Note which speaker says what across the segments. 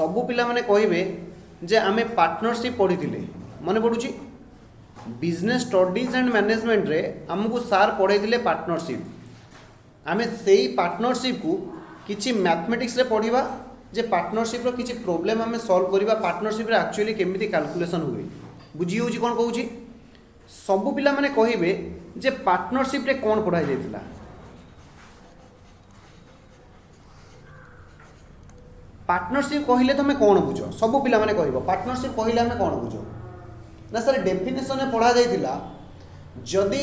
Speaker 1: सबु पिला माने कहिबे जे आमे पार्टनरशिप पढ़ी मन पड़ुची बिजनेस स्टडीज एंड मैनेजमेंट रे आमको सार पढ़े पार्टनरशिप आमे सेही पार्टनरशिप को किछि मैथमेटिक्स रे पढ़िबा जे पार्टनरशिप रो किछि प्रॉब्लम आमे सॉल्व करिबा पार्टनरशिप रे एक्चुअली केमिति कैलकुलेशन हुए बुझी होउची कोन कहूची सबु पिला माने कहिबे जे पार्टनरशिप रे कोन पढ़ाई जायतिला पार्टनरशिप कहले तुम कौन बुझ सब पिला माने कहबो पार्टनरशिप कहले हमें कौन बुझ ना सर डेफिनेशन में पढ़ा जाइतिला जदि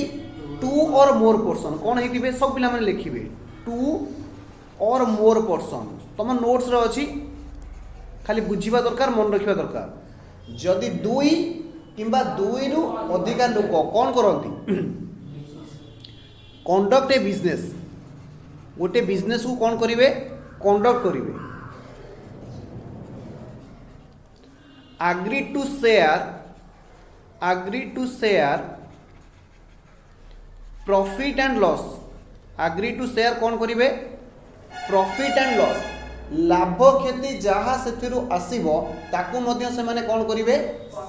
Speaker 1: टू और मोर पर्सन कौन होइतिबे सब पिला माने लिखिबे टू और मोर पर्सन तुम नोट्स रे अछि खाली बुझिबा दरकार मन रखिबा दरकार जदि दुई किंबा दुई रु अधिक लोक कौन करंती कंडक्ट ए बिजनेस गोटे बिजनेस को कौन करिवे कंडक्ट करिवे agree to share profit and loss agree to share कौन करिवे प्रॉफिट एंड लॉस लाभ क्षति जहाँ से आसीबो ताकू मध्य से माने कौन करिवे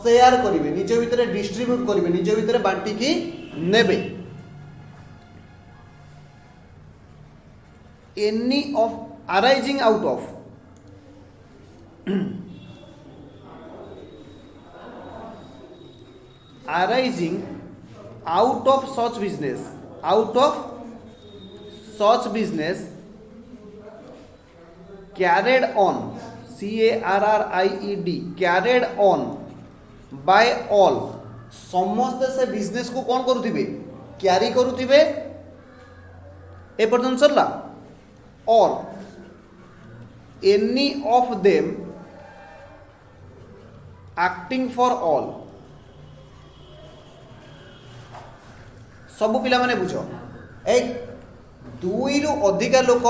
Speaker 1: शेयर करिवे निज भितर डिस्ट्रीब्यूट करिवे निज भितर बांटी की नेबे any of arising out of arising out of such business carried on carried carried on by all समस्त से बिजनेस को कौन करुथिबे क्यारी करुथिबे ए पर्यंत सरला और any of them acting for all सबु पिला माने बुझ एक दुई रु अधिक लोक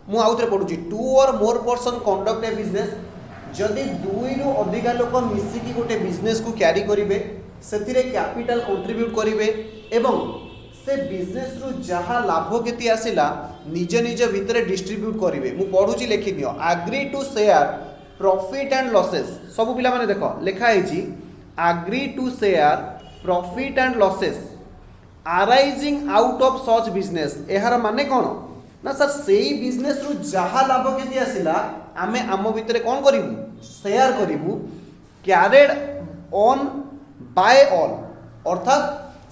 Speaker 1: मु आउथरे पढुची टू और more person conduct a business जदि दुई रु अधिक लोक मिसिकी गोटे बिजनेस को क्यारी करिवे सेतिरे कैपिटल कंट्रीब्यूट करिवे एवं से बिजनेस रु जहा लाभ केति आसिला निज निज भितरे डिस्ट्रीब्यूट करिवे मु पढुची लेखि दियो agree to share profit and losses सबु पिला माने देखो लिखा हेची agree to share profit and losses arising out of such business एहार माने कौन ना सर सेही बिजनेस रु जहा लाभ केति आसिला आमे आम भितरे कौन करिवु शेयर करिवु कैरिड ऑन बाय ऑल अर्थात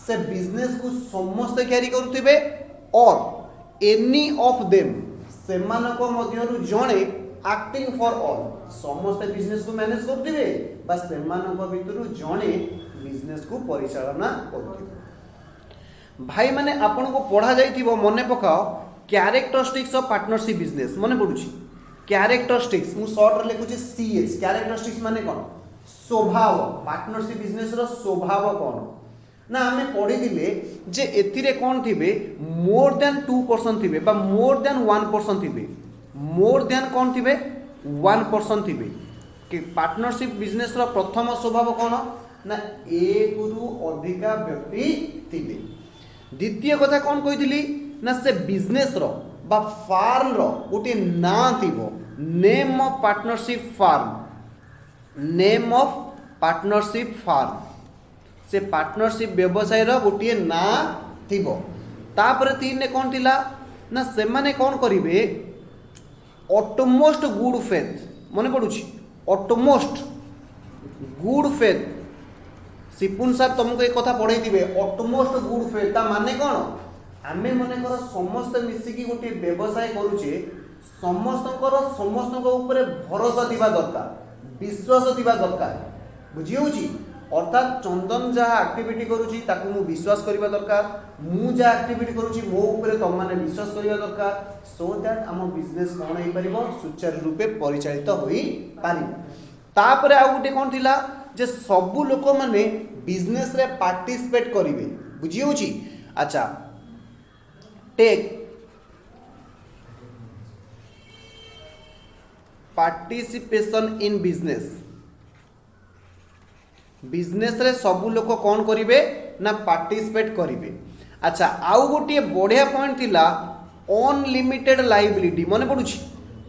Speaker 1: से बिजनेस को समस्त क्यारी करुथिबे और एनी ऑफ देम सेमानक मध्यरु जणे एक्टिंग फॉर ऑल समस्त बिजनेस को मैनेज करुथिबे बा सेमानक भितरु जणे बिजनेस को परिचालना करुथिबे भाई माने आपन को पढ़ा जाइथिबो मने पकाओ कैरेक्टरिस्टिक्स ऑफ पार्टनरशिप बिजनेस मने पडुची कैरेक्टरिस्टिक्स मु शॉर्ट रे लिखुची सीएच कैरेक्टरिस्टिक्स माने कोन स्वभाव पार्टनरशिप बिजनेस रो स्वभाव कोन ना हमें पढ़ी दिले जे एथिरे कोन थिबे मोर देन 2% थिबे बा मोर देन 1% थिबे मोर देन कोन थिबे 1% थिबे कि पार्टनरशिप बिजनेस रो प्रथम स्वभाव कोन ना एक रु अधिक व्यक्ति थिबे द्वितीय कथा कौन कही ना से बिजनेस रो बा फार्म रो गोटे ना थिबो name of partnership firm name of partnership firm से पार्टनरशिप व्यवसाय रो गोटे ना थिबो तापर तीन ने कौन थिला ना से माने कौन करिवे ऑटोमोस्ट गुड फेथ मने पडुची ऑटोमोस्ट गुड फेथ सिपुन सर तुमको एक कथा पढ़े थे ऑटोमोस्ट गुड फेथ ता माने कौन आमे मने कर समस्त मिसिकी गोटे व्यवसाय करूचे समस्त ऊपर भरोसा थिबा दरकार विश्वास थिबा दरकार बुझी होची अर्थात चंदन जहाँ एक्टिविटी करूची ताकू मु विश्वास करबा दरकार मु जहाँ एक्टिविटी करूची मो ऊपर तुम माने विश्वास करबा दरकार सो दैट आम बिजनेस कौन हो परिबो सुचारू रूपे परिचालित होई पारिबो तापरे आ गोटे कौन थिला जे सबु लोक माने बिजनेस रे पार्टिसिपेट करिवे बुझी होची अच्छा take participation in business business रे सबु लोक कौन करिवे ना पार्टिसिपेट करिवे अच्छा आउ गोटे बढ़िया पॉइंट थिला अनलिमिटेड लायबिलिटी मने पडुची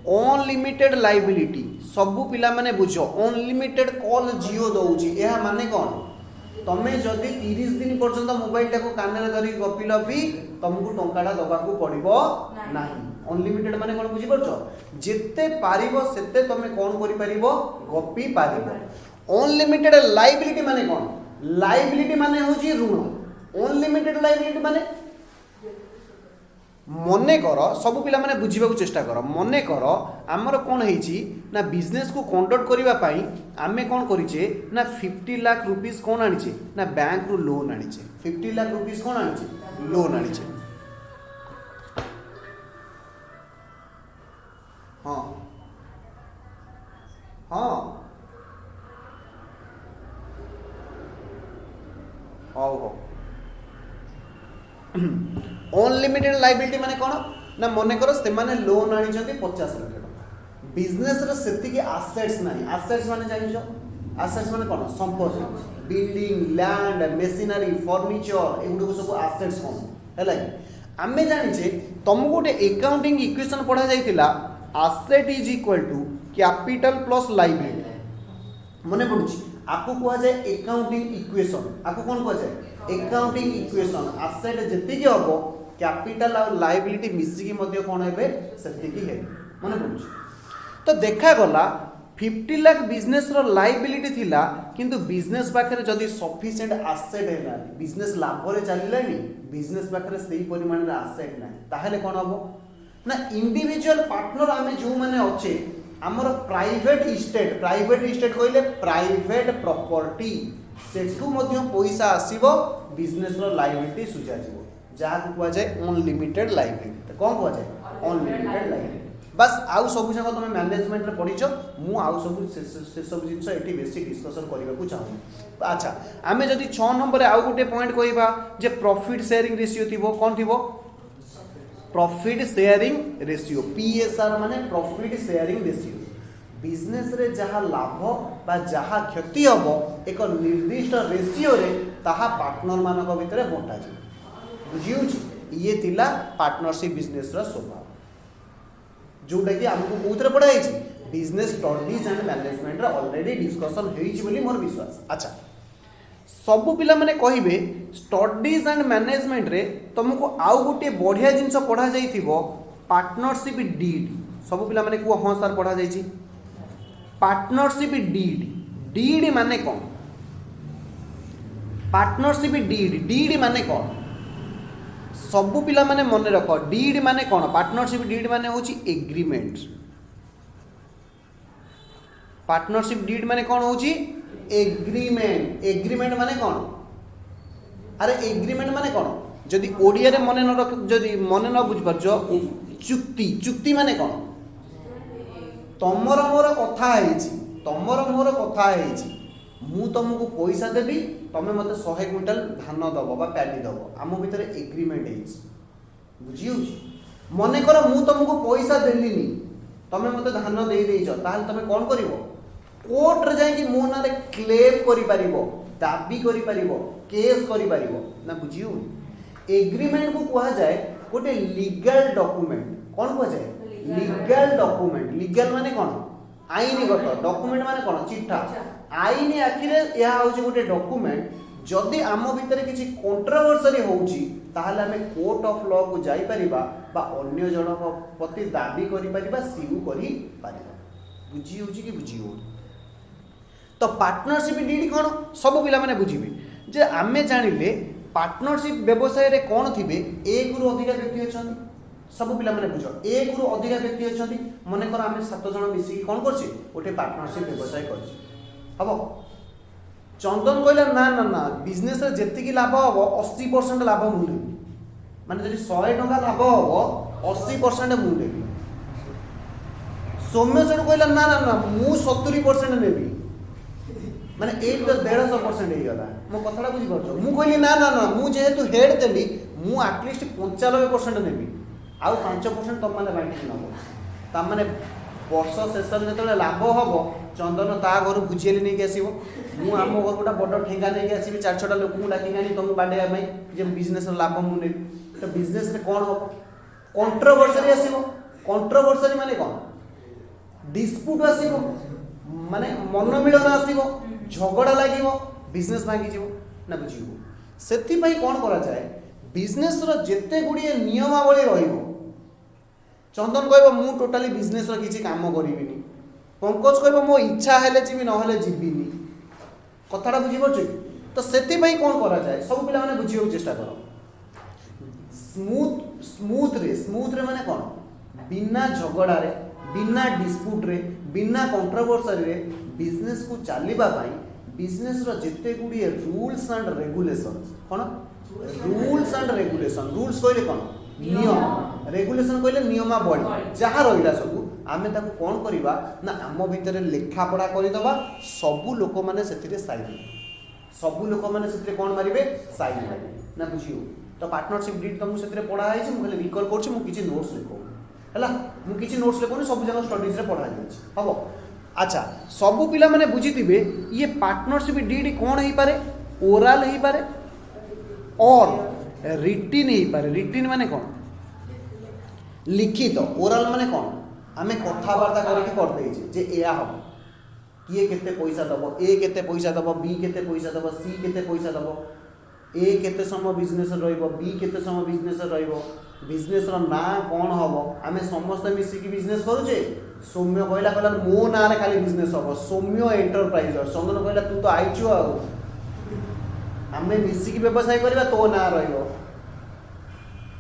Speaker 1: अनलिमिटेड लाइबिलिटी सबू पिला माने बुझ अनलिमिटेड कॉल जियो दउची एहा माने कोन तमे जदि 30 दिन पर्यंत मोबाइल टाको कानरे धरि गपिल भी तुमको टंकाटा दबा को पड़िबो नाही अनलिमिटेड माने कोन बुझी परछो जेते पारिबो सेते तमे कोन करि पारिबो गपी पारिबो अनलिमिटेड लाइबिलिटी माने कोन लाइबिलिटी माने होची ऋण अनलिमिटेड लाइबिलिटी माने मने कर सब पिला माने बुझीबा को चेष्टा कर मने कर आमर कौन है ना बिजनेस को कंडक्ट करबा पई आमे कौन करिचे ना 50 लाख रुपीस कौन आनिचे ना बैंक रु लोन आनिचे 50 लाख रुपीस कौन आनिचे लोन आनिचे हाँ हाँ हो अनलिमिटेड लाइबिलिटी माने कौन ना मने करो से माने लोन आनी 50 लाख टका बिजनेस रे सेति के एसेट्स नाही एसेट्स माने जानिछो एसेट्स माने कौन संपत्ति बिल्डिंग लैंड मशीनरी फर्नीचर एगुडो सब एसेट्स कोन हैला आमे जानिछे तुम गोटे अकाउंटिंग इक्वेशन पढ़ा जाइतिला asset is equal to capital plus liability मने पडुची आपको कहा जाए अकाउंटिंग इक्वेशन आपको कौन कहा जाए अकाउंटिंग इक्वेशन एसेट जति के हबो कैपिटल और लायबिलिटी मिसिकी मध्य कोन हेबे सेति की हे माने पडुची तो देखा गला 50 लाख बिजनेस रो लायबिलिटी थिला किंतु बिजनेस पाखरे जदी सफिशिएंट एसेट हेला बिजनेस लाभ रे चलिलानी बिजनेस पाखरे सेही परिमाण रे एसेट नै ताहेले कोन हबो ना इंडिविजुअल पार्टनर आमे जो माने अच्छे आमर प्राइवेट इस्टेट कहले प्राइवेट प्रॉपर्टी सेठू मध्य पैसा आसीबो बिजनेस रो लायबिलिटी सुजा जीवो जहा को कुआ जाय अनलिमिटेड लायबिलिटी तो कोन कुआ जाय अनलिमिटेड लायबिलिटी बस आउ सब जगह तुम मैनेजमेंट रे पढिचो मु आउ सब से सब जिंस एठी बेसी डिस्कशन करबा को चाहू अच्छा आमे जदी 6 नंबर आउ गुटे पॉइंट कहबा जे प्रॉफिट शेयरिंग रेशियो थिबो कोन थिबो प्रॉफिट शेयरिंग रेशियो पीएसआर माने प्रॉफिट शेयरिंग रेशियो बिजनेस रे जहा लाभ बा जहा क्षति हबो एक निर्दिष्ट रेशियो रे ताहा पार्टनर मानक भितरे बंटा जे बुझिउछि ये थिला पार्टनरशिप बिजनेस रा स्वभाव जोटा कि हमको कोथरे पढ़ा है बिजनेस स्टडीज एंड मैनेजमेंट रा ऑलरेडी डिस्कशन होईछि बोली मोर विश्वास अच्छा सबु पिला माने कहिबे स्टडीज एंड मैनेजमेंट रे तुमको आउ गोटे बढ़िया जिंस पढ़ा जाइथिबो पार्टनरशिप डीड सबु पिला माने को हां सर पढ़ा जाइछि पार्टनरशिप डीड माने कोन पार्टनरशिप डीड माने कोन सबु पिला माने मन रख डीड माने कोन पार्टनरशिप डीड माने होछि एग्रीमेंट पार्टनरशिप डीड माने कोन होछि एग्रीमेंट माने कोन अरे एग्रीमेंट माने कोन जदि ओडिया रे मन न रख जदि मन न बुझ परजो चुक्ति माने कोन तमर मोर कथा हेछि मु तुमको पैसा देबी तमे मते 100 क्विंटल धान दबो बा पैडी दबो आम भितर एग्रीमेंट हेछि बुझियो मने कर मु तुमको पैसा देलिनी तमे मते धान देई देइछ ताहल तमे कोन करिवो कोर्ट रे जाय कि मो ना रे क्लेम करि परिबो दाबी करि परिबो केस करि परिबो ना बुझियो एग्रीमेंट को कहा जाय गोटे लीगल डॉक्यूमेंट कोन कहा जाय लीगल डॉक्यूमेंट लीगल माने कोन आईनगत डॉक्यूमेंट माने कोन चिट्ठा आईन आखिरे या होची गोटे डॉक्यूमेंट जदि आम भितर किसी कंट्रोवर्सी होउची ताहले हमें कोर्ट ऑफ लॉ को जाई परिबा बा अन्य जनक प्रति दाबी करि परिबा सीयू करि परिबा बुझी होची कि बुझी हो तो पार्टनरशिप डीड कोन सब पिला माने बुझिबे जे आमे जानिले पार्टनरशिप व्यवसाय रे कोन थिबे एक रु अधिक व्यक्ति अछन सब पिला माने बुझो एक रु अधिक व्यक्ति अछन मने कर आमे 7 जन मिसी कोन करछि ओटे पार्टनरशिप व्यवसाय करछि हबो चंदन कहला ना ना ना बिजनेस रे जेति की लाभ हबो 80% लाभ मु लेबी माने जदि 100 टका लाभ हबो 80% मु लेबी सौम्यसर कहला ना ना ना मु 70% नेबी माने 1.5% हे गला मो कथडा बुझी परछो मु कहली ना ना ना मु जेहेतु हेड देली मु एटलीस्ट 95% नेबी आउ 5% तुम माने बांटी नबो ता माने वर्ष शेष जो लाभ हम चंदन ता घर बुझेली नहीं आसो मु आम घर गोटा बड़ ठेगा नहीं आसबि 4-6टा लोक डाकिक आनी तुमको बांटे जे बिजनेस लाभ मुझे तो बिजनेस कौन हम कंट्रोवर्सी आसो कंट्रोवर्सी माने कौन डिस्प्यूट आसीबो माने मनोमिलन आसीबो झगड़ा लागिबो बिजनेस भांगी जीवो ना बुझिबो सेति पई कोन करा जाय बिजनेस रो जेते गुडी नियमावली रहिबो चंदन कहबो मु टोटली बिजनेस रो किछि काम करिबिनी पंकज कहबो मो इच्छा हेले जीबी न हेले जीबिनी कथाटा बुझी पड़छ तो सेति पई कोन करा जाय सब पिला माने बुझियो चेष्टा करो स्मूथ रे माने कोन बिना झगड़ा रे बिना डिस्प्यूट रे बिना कंट्रोवर्सी रे बिजनेस को चलीबा पाई बिजनेस रो जेते गुडी रूल्स एंड रेगुलेशंस कोन रूल्स एंड रेगुलेशन रूल्स कहले कोन नियम रेगुलेशन कहले नियमावली जहाँ रहिला सब आमे ताको कोन करिबा ना आम भितर लेखा पढ़ा करि दबा सब लोक माने सेतिरे साइन सब लोक माने सेतिरे कोन मारिबे साइन मारिबे ना बुझियो तो पार्टनरशिप डीड तुमको सेतिरे पढ़ा आइछि मु खाली रिकॉल करछि मु किछि नोट्स लिखो हला मु किछि नोट्स लिखोनी सब जगह स्टडीज रे पढ़ा जाइछि हबो अच्छा सब पिला माने बुझिथिबे ये पार्टनरशिप डीड कोन हेई पारे ओरल हेई पारे और रिटिन हेई पारे रिटिन माने कोन लिखित ओरल माने कोन आमे कथावार्ता करके कर देछि जे एया हम किए केते पैसा दबो ए केते पैसा दबो बी केते पैसा दबो सी केते पैसा दबो ए केते समय बिजनेस रहइबो बी केते समय बिजनेस रहइबो बिजनेस रो ना कोन हबो आमे समस्त मिसी की बिजनेस करूचे सौम्य कहला मो ना रे खाली बिजनेस हबो सौम्य एंटरप्राइज चंदन कहला तू तो आइछु आ आमे मिसी की व्यवसाय करबा तो ना रहइबो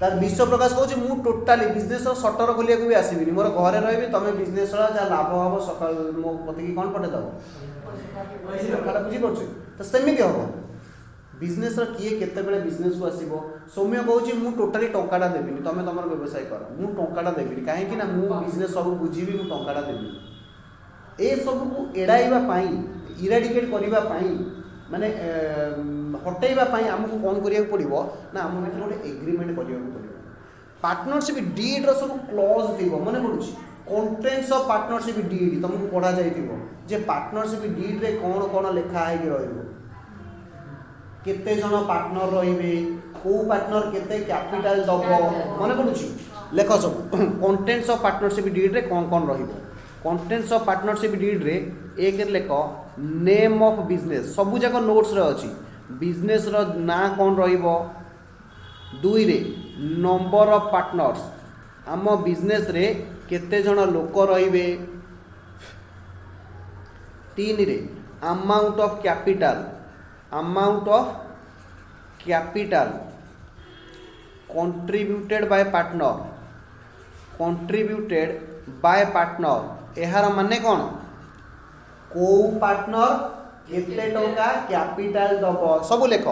Speaker 1: तार विश्व प्रकाश कहूँ मु टोटाली बिजनेस सटर खोलिया भी आसबिनी मोर घरे रही तुम बिजनेस जहाँ लाभ हम सका मो पति की कौन पठे दब कथा बुझीपार तो सेमती हम बिजनेस किए केते बिजनेस को आसो सौम्य कहूँ मु टोटाली टंकाटा देविनी तुम तुम व्यवसाय कर मु टंकाटा देविनी कहीं मु बिजनेस सब बुझी मु टंकाटा देवी ए सब को एड़ाइबा इराडिकेट करने माने हटेइबा आमको कौन करिया पड़ो ना आम भर गोटे एग्रीमेंट करिया पड़ो पार्टनरशिप डीड रो सब क्लॉज थी मन पड़ुछि कंटेंट्स ऑफ पार्टनरशिप डीड तुमको पढ़ा जाइथिबो जे पार्टनरशिप डीड रे कौन कौन लिखा है कि रहइबो केते जन पार्टनर रहिबे को पार्टनर केते कैपिटल दबो मन पड़ुछि लेख सब कंटेंट्स ऑफ पार्टनरशिप डीड रे कौन कौन रहिबो कंटेंट्स ऑफ पार्टनरशिप डीड रे एक लेख नेम ऑफ बिजनेस सबू जाक नोट्स रे अछि बिजनेस रो ना कौन रहिबो दुई रे नंबर ऑफ पार्टनर्स आम बिजनेस रे केते जन लोक रहिबे तीन रे amount of capital contributed by partner एहार माने कौन को पार्टनर केते टंका कैपिटल दबो सब लेख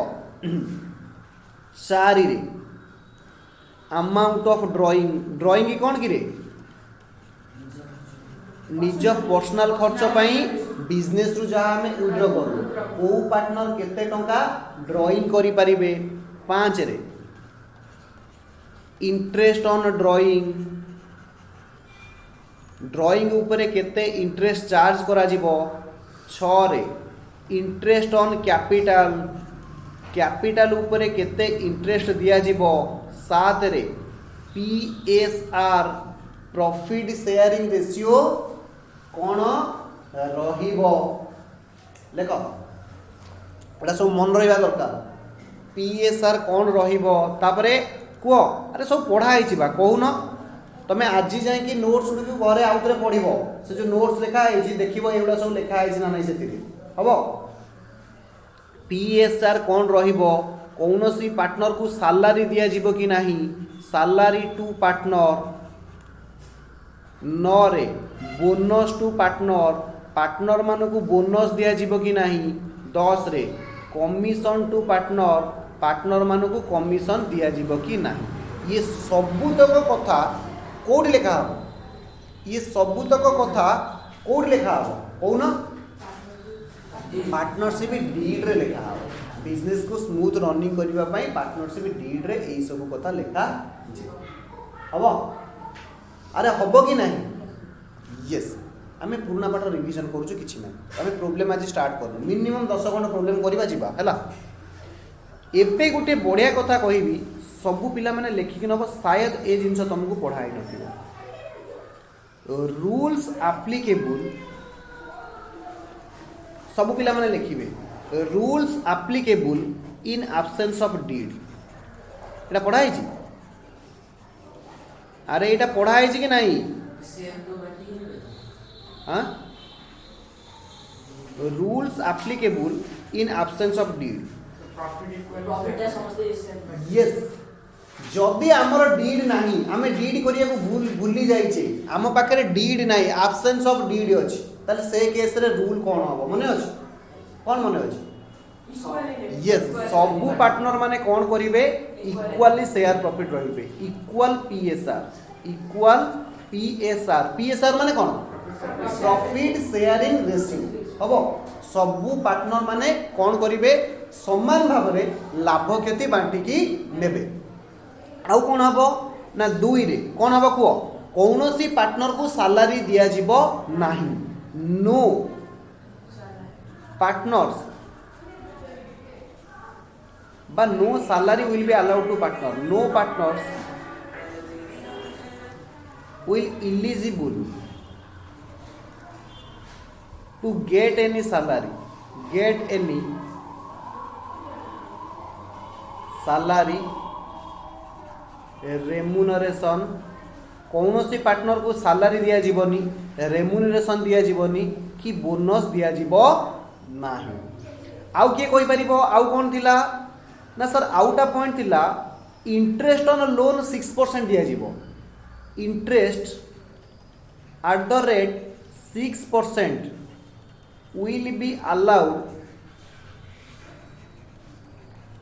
Speaker 1: चारि रे अमाउंट ऑफ ड्राइंग कौन कि रे निज पर्सनल खर्च पाई बिजनेस रु जहाँ आम विड्रॉ करू को पार्टनर केते टंका ड्राइंग करि परिबे पाँच रे इंटरेस्ट ऑन ड्राइंग उपरे केते इंटरेस्ट चार्ज करा जिवो छ रे इंटरेस्ट ऑन कैपिटल उपरे केते इंटरेस्ट दिया जिवो सात रे PSR प्रॉफिट शेयरिंग रेशियो कौन रहिबो लेख एटा सब मन रहिबा दरकार PSR कौन रहिबो तापरे कुओ अरे सब पढ़ा आइछि बा कहून तमें आज जाए कि नोट्स गुड़ घरे आउ थे पढ़ से जो नोट्स लिखाई देख एगुड़ा सब लिखाई ना नहीं से हम PSR कौन कौन सी पार्टनर को सालारी दिया जीवो कि नहीं सालारी टू पार्टनर न रे बोनस टू पार्टनर मान को बोनस दिया जीवो कि नहीं 10 रे कमीशन टू पार्टनर मान को कमीशन दिया जीवो कि नहीं ये सबुतक कथा कौट लिखा हम ये सबुतक कथा कौट लिखा हम कौन पार्टनरशिप डीड रे लिखा हम बिजनेस को स्मूथ रनिंग करने पार्टनरशिप डीड रे यही सब कथा लिखा हम अरे हम कि नहीं यस आम पुराना पाठ रिविजन करूँ कि आम प्रोब्लेम आज स्टार्ट करूँ मिनिमम 10 खंड प्रोब्लेम करवा जीवा है एबे गोटे बढ़िया कथा कहबी सबू पिला माने लेखिक नब शायद ए जिनस तुमको पढ़ाई न रूल्स एप्लीकेबल सब पिला माने लिखिबे rules applicable in absence of deed एटा पढ़ाई छी अरे एटा पढ़ाई छी कि नहीं हाँ rules applicable in absence of deed yes जदि आमर डीड नाही आमे डीड करिया को भूली जाइछे आम पाखरे डीड नाही एब्सेंस ऑफ डीड अछि ताले से केस रे रूल कोन हबो मने अछि कोन मने अछि यस सबु पार्टनर माने कोन करिवे इक्वली शेयर प्रॉफिट रहिबे इक्वल पीएसआर माने कोन प्रॉफिट शेयरिंग रेशियो हबो सबु पार्टनर माने कोन करिवे समान भाव रे लाभ क्षति बांटी की नेबे आउ कोन हबो ना दुई रे कोन हबो कुओ कौनसी पार्टनर को सैलरी दिया जिवो नाही no partners but no salary will be allowed to partner no partners will eligible to get any salary remuneration कौनसी पार्टनर को सैलरी दिया जीवनी रेम्यूनरेशन दिया जीवनी कि बोनस दिया जीवो नाही आउ किए कहि परिबो आउ कोन थिला ना सर आउटा पॉइंट थिला इंटरेस्ट ऑन लोन 6% दिया जीवो interest at the rate 6% will be allowed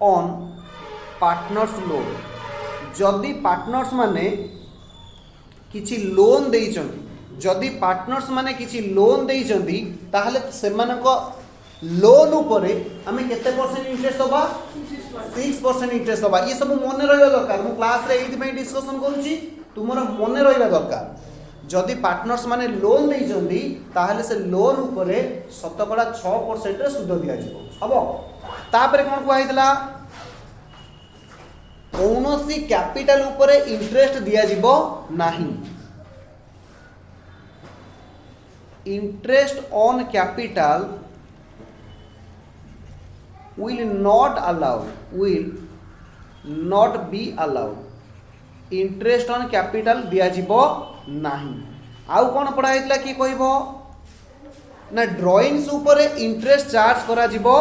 Speaker 1: on partners loan जदि पार्टनर्स माने किछि लोन देइचंती जदि पार्टनर्स माने किछि लोन देइचंती ताहले सेमानको लोन उपरे आमे केते परसेंट इंटरेस्ट दबा 6% इंटरेस्ट दबा ये सब मने रहबा दरकार मु क्लास रे एथि पई डिस्कशन करूची तुमर मने रहबा दरकार जदि पार्टनर्स माने लोन देइचंती ताहले से लोन उपरे शतकड़ा 6% रे सुद दिया जिवो हबो तापरे कोन कहैतला कौनसी कैपिटल उपरे इंटरेस्ट दिया जिवो नाही interest on capital will not be allowed interest on capital दिया जिवो नाही आउ कोन पढ़ा हेतला कि कहबो ना ड्राइंग्स उपरे इंटरेस्ट चार्ज करा जिवो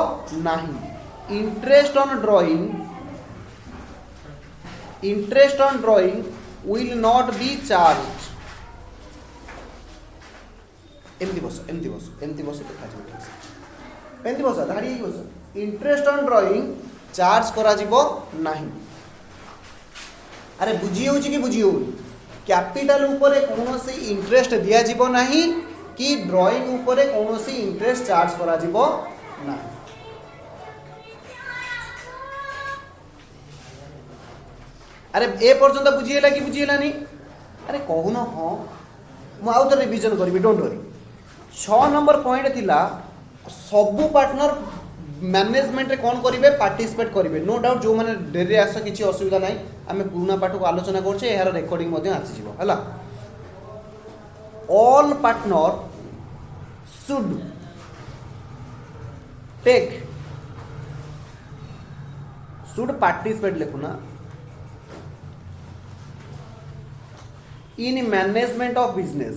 Speaker 1: नाही interest on drawing will not be charged एमती बस देखा जाय एमती बस धाड़ी बस इंटरेस्ट ऑन ड्राइंग चार्ज करा जिवो नाही अरे बुझी होची कि बुझी हो कैपिटल ऊपर कौनसी इंटरेस्ट दिया जिवो नाही कि ड्राइंग ऊपर कौनसी इंटरेस्ट चार्ज करा जिवो नाही अरे ए पर्यंत बुझीला कि बुझीलानी अरे कहून हाँ मु आउ तो रिविजन करी डोंट वरी 6 नंबर पॉइंट थिला सबु पार्टनर मैनेजमेंट रे कौन करिवे पार्टिसिपेट करिवे नो डाउट जो माने डेरी आस किछि असुविधा नाही आमे पुराना पाठ को आलोचना करछे एहार रिकॉर्डिंग मध्ये आसी जिवो हला ऑल पार्टनर शुड पार्टिसिपेट लेखुना in management of business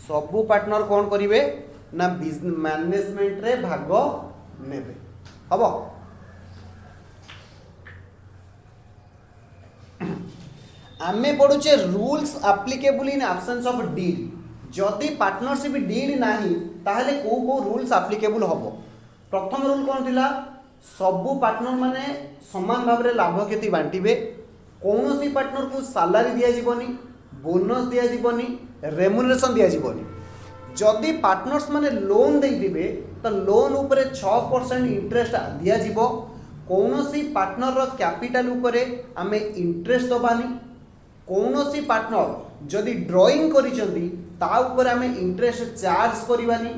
Speaker 1: सबु पार्टनर कौन करिवे ना मैनेजमेंट रे भाग नेबे हबो आमे पढुचे rules applicable in absence of deed जदि पार्टनरशिप डीड नाही ताहले को रूल्स एप्लीकेबल हबो प्रथम रूल कौन थिला सबु पार्टनर माने समान भाव रे लाभ क्षति बांटीबे कौनसी पार्टनर को सैलरी दिया जीवनी बोनस दिया जीवनी रेम्यूनरेशन दिया जीवनी जदि पार्टनर्स माने लोन दे दिबे तो लोन ऊपर 6% इंटरेस्ट दिया जीवो कौनसी पार्टनर रो कैपिटल ऊपर आमे इंटरेस्ट दबानी कौनसी पार्टनर जदि ड्राइंग करिसंती ता ऊपर आमे इंटरेस्ट चार्ज करबानी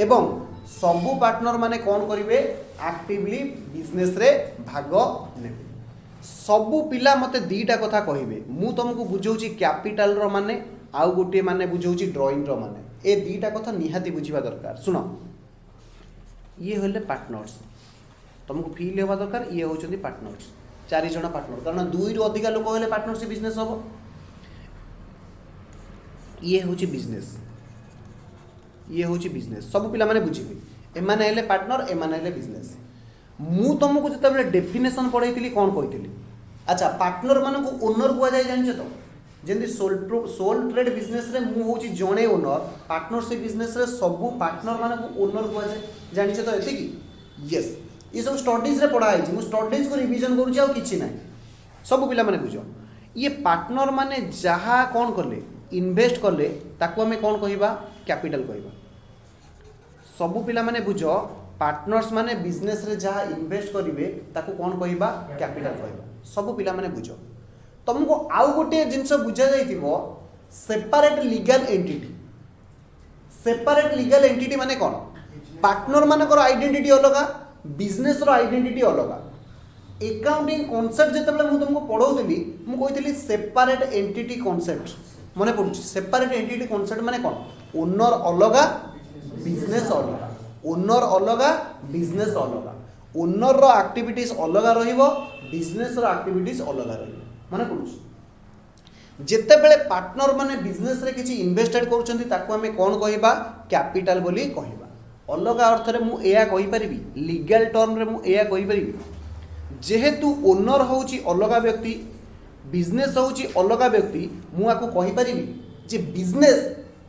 Speaker 1: एवं सबू पार्टनर माने कौन करेंगे एक्टिवली बिजनेस रे भाग नेबे सबू पिला मते दीटा कथा कहबे मु तुमको बुझाऊँ कैपिटल रो माने आउ गोटे माने बुझाऊँ ड्राइंग रो माने ए दीटा कथा निहाती बुझा दरकार सुनो ये होले पार्टनर्स तुमको फील होगा दरकार ये होचंदी पार्टनर्स 4 जण पार्टनर कारण 2 रु अधिक लोक होले पार्टनरशिप बिजनेस हम ये हूँ बिजनेस सब पिला माने बुझे एमाने हेले पार्टनर एमाने हेले बिजनेस मु तुमको जिते डेफिनेशन पढ़ाई कौन कही अच्छा पार्टनर मान को ओनर कह जाए जान तो जमी सोल ट्रेड बिजनेस रे मु हूँ जड़े ओनर पार्टनरशिप बिजनेस रे सब पार्टनर मान को ओनर कह जाए जानी तो ये यस ये सब स्टडीज रे पढ़ाई मुझे स्टडीज को रिविजन करुँच कि ना सब पिला माने बुझ ये पार्टनर माने जहाँ कौन कले इन्वेस्ट कले ताकू आमे कौन कहिबा कैपिटल कहिबा सबु पिला माने बुझो पार्टनर्स माने बिजनेस रे जहाँ इन्वेस्ट करिवे ताकू कौन कहिबा कैपिटल कहिबा सबु पिला माने बुझो तुमको आउ गोटे जिनस बुझा जाइथिबो सेपरेट लीगल एंटिटी माने कौन पार्टनर मानकर आइडेंटिटी अलग बिजनेस रो आइडेंटिटी अलग अकाउंटिंग कॉन्सेप्ट जितेबाला मुझे तुमको पढ़ाऊली मुझे कही सेपरेट एंटिटी कॉन्सेप्ट मन पड़ू सेपरेट एंटिटी कॉन्सेप्ट माने कौन ओनर अलग बिजनेस अलग ओनर अलग बिजनेस अलग ओनर रो एक्टिविटीज अलग रहिबो बिजनेस रो एक्टिविटीज अलग रहिबो मन पड़ू जिते बेले पार्टनर माने बिजनेस रे किछि इन्वेस्टेड करूछंती ताकू हमें कौन कहिबा कैपिटल बोली कहिबा अलग अर्थ रे मु एया कहि परिबी लीगल टर्म रे मु एया कहि परिबी जेहेतु ओनर होउची अलग व्यक्ति बिजनेस होउची अलग व्यक्ति मु आको कहि परिबी जे बिजनेस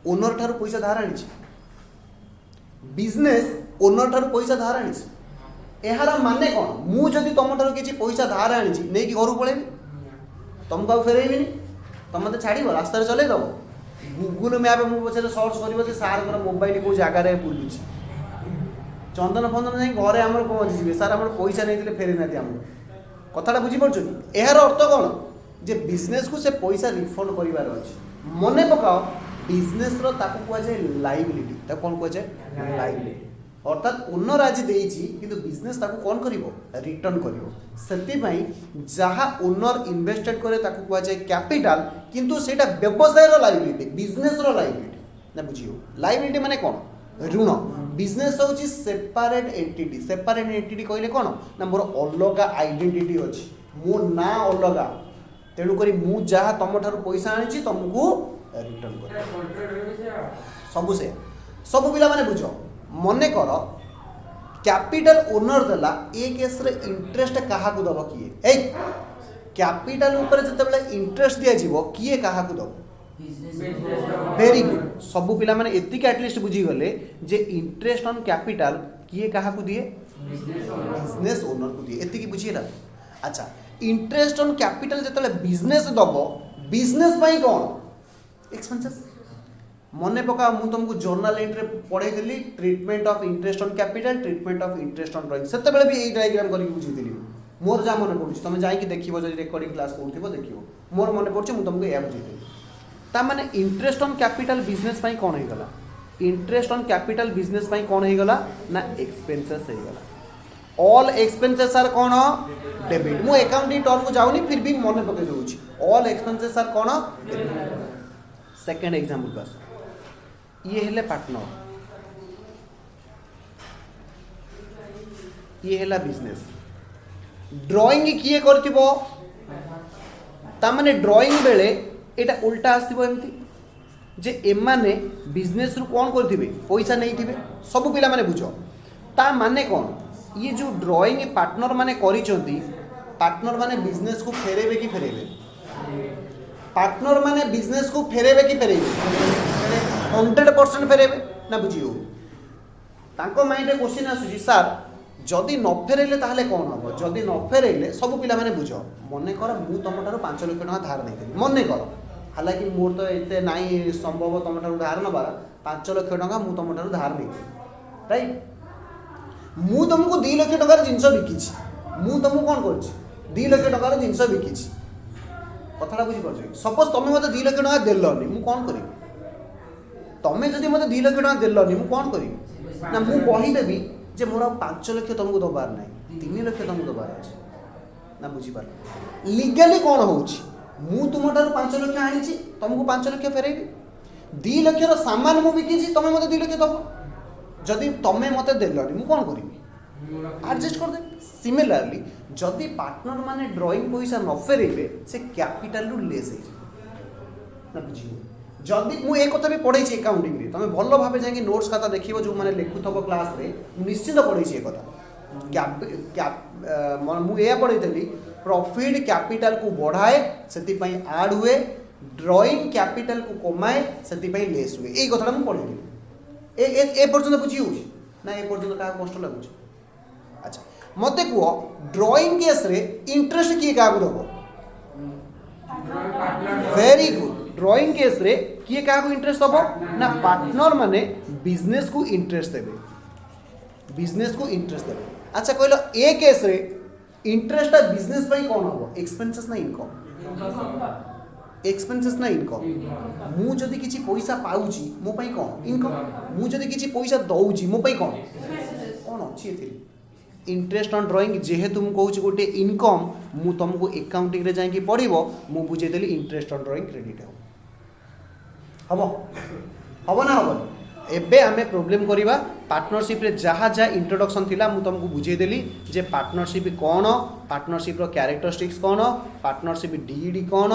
Speaker 1: ओनर ठारू पैसा धार आनिछि बिजनेस ओनर ठारू पैसा धार आनिछि एहारा माने कोन मु जदि तम ठारू किछि पैसा धार आनिछि नै कि घर पळेबी तुमको आ फेरेइबिनी तुम मते छाड़ीबो रास्ता रे चलै दबो गूगल मैप मु पछरे सर्च करिवो जे सार मोर मोबाइल को जगह रे बुलुछि चंदन फंदन जाई घरे हमर पहुंची जिवे सार हमर पैसा नै दिले फेरे नाती हम कथाटा बुझी पड़छ एहार अर्थ कोन जे बिजनेस को से पैसा रिफंड करिवार अछि मने पकाओ बिजनेस रो ताको कुआ जाय लायबिलिटी ता कोन कुआ जाय लायबिलिटी अर्थात ओनर आज देइछि किंतु बिजनेस ताको कोन करिवो रिटर्न करिवो सेति पई जहा ओनर इन्वेस्टेड करे ताको कुआ जाय कैपिटल किंतु सेटा व्यवसाय रो लायबिलिटी बिजनेस रो लायबिलिटी ना बुझियो लायबिलिटी माने कोन ऋण बिजनेस होची सेपरेट एंटिटी कहले कोन ना मोर अलग आइडेंटिटी अछि मो ना अलग तेणु करी मु जहाँ तुम ठार पैसा आनी तुमको रिटर्न कर सबू से सब पिला माने बुझ मने कर कैपिटल ओनर देला ए केस रे इंटरेस्ट कहा को दब किए ए कैपिटल ऊपर जते इंटरेस्ट दिया जीवो किए कहा को दब वेरी गुड सबू पिला माने एतिक एटलिस्ट बुझी गले जे इंटरेस्ट ऑन कैपिटल किए कहा को दिए बिजनेस ओनर को दिए एतिक बुझीला अच्छा इंटरेस्ट ऑन कैपिटल जते बिजनेस दब बिजनेस पाई कौन एक्सपेंसेस मने पका मु तुमको जर्नल एंट्री पढ़ाई देली treatment of interest on capital treatment of interest on drawing सेते बेले भी ए डायग्राम करके बुझी देली मोर जा मने पड़ुछ तुम जाई कि देखिबो जदि रिकॉर्डिंग क्लास करथिबो देखिबो मोर मने पड़छ मु तुमको ए बुझी देली ता माने इंटरेस्ट ऑन कैपिटल बिजनेस पाई कोन हे गला इंटरेस्ट ऑन कैपिटल बिजनेस पाई कोन हे गला ना एक्सपेंसेस हे गला ऑल एक्सपेंसेस आर कोन डेबिट मु अकाउंटिंग टर्म को जाउनी फिर भी मने पके दउची ऑल एक्सपेंसेस आर कोन सेकंड एग्जांपल पास ये हेले पार्टनर ये हेला बिजनेस ड्राइंग किए करथिबो ता माने ड्राइंग बेले एटा उल्टा आस्थिबो एमती जे एमाने बिजनेस रु कोन करथिबे पैसा नै थिबे सब पिला माने बुझो ता माने कोन ये जो ड्राइंग पार्टनर माने करिसंती पार्टनर माने बिजनेस को फेरेबे कि फेरेबे पार्टनर माने बिजनेस को फेरेबे कि फेरेबे 100% फेरेबे ना बुझियो तांको माइंड रे क्वेश्चन आसुची सर जदि न फेरेले ताहले कोन हबो जदि न फेरेले सब पिला माने बुझो मने कर मु तम ठारो 5 लाख टका धार नै देबी मने कर हालांकि मोर तो एते नाई संभव तम ठारो धार न बारा 5 लाख टका मु तम ठारो धार नै राइट मु तुमको 2 लाख टका जिंस बिकिछि मु तुमको कोन करछि 2 लाख टका जिंस बिकिछि कथाटा बुझी परछ सपोज तमे मते 2 लाख टका देलनी मु कोन करिबि तमे जदि मते 2 लाख टका देलनी मु कोन करिबि ना मु कहीदेवी जे मोर 5 लाख तुमको दबार ना 3 लाख तुमको दबार अच्छे ना बुझीपार लीगली कौन हो तुम ठार 5 लाख आनी तुमको 5 लाख फेरेबी 2 लाख सामान मु बिकी तुम मत 2 लाख दब जदि तुम्हें मत देलनी मु कौन करी एडजस्ट कर दे सिमिलरली जदि पार्टनर माने ड्राइंग पैसा न फेरेबे से कैपिटल रु लेस ना बुझी जदि मु एक कथा भी पढ़े एकाउंटिंग रे तुम भल भाव जाकि नोट्स खाता देखिबो जो माने लिखुथबो क्लास रे निश्चित पढ़े ए कथा मु ए पढ़ी प्रॉफिट कैपिटल को बढ़ाए से ऐड हुए ड्राइंग कैपिटल को कमाए से लेस हुए यही कथा मुझे पढ़ी ए पर्यंत बुझी हो ना ए पर्यंत क्या कष्ट लगुच अच्छा मत कह ड्राइंग केस रे इंटरेस्ट किए क्या दब वेरी गुड ड्राइंग केस रे किए क्या इंटरेस्ट दब ना पार्टनर माने बिजनेस को इंटरेस्ट देवे बिजनेस को इंटरेस्ट देवे अच्छा कहल ए केस रे इंटरेस्ट बिजनेस कौन हम एक्सपेंसेस ना इनकम एक्सपेंसेस ना इनकम मु जदि किछि पैसा पाउची मो पई कौन इनकम मु जदि किछि पैसा दउची मो पई कौन कौन अछि एथि इंटरेस्ट ऑन ड्राइंग जेहेतु मु कहूची गोटे इनकम मु तुमको अकाउंटिंग रे जाई कि पढ़िबो मु बुझे देली इंटरेस्ट ऑन ड्राइंग क्रेडिट हबो हबो ना हबो एबे आमे प्रॉब्लम करिबा पार्टनरशिप रे जहाँ जहाँ इंट्रोडक्शन थिला मु तुमको बुझे देली जे पार्टनरशिप कौन पार्टनरशिप रो कैरेक्टरिस्टिक्स कौन पार्टनरशिप डीड कौन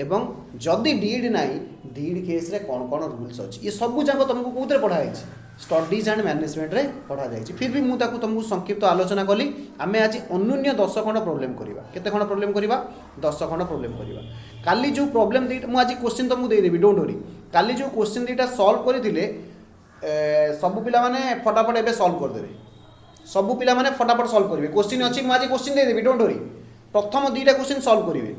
Speaker 1: एवं जदि डीड नाही डीड केस रे कौन कौन रूल्स अछि ये सब जाक तुमको कोथरे पढ़ाई छि स्टडीज एंड मैनेजमेंट रे पढ़ा जाई छि फिर भी मु ताकू तुमको संक्षिप्त आलोचना कली आमे आज अन्यून्य 10 खंड प्रॉब्लम करिबा केते खंड प्रॉब्लम करिबा 10 खंड प्रॉब्लम करिबा काली जो प्रॉब्लम दे मु आज क्वेश्चन तुमको दे देबी डोंट वरी काली जो क्वेश्चन देटा सॉल्व करिथिले सब पिला माने फटाफट एबे सॉल्व कर देबे सब पिला माने फटाफट सॉल्व करिवे क्वेश्चन अछि मु आज question they Devi don't worry प्रथम दुईटा क्वेश्चन सॉल्व करिवे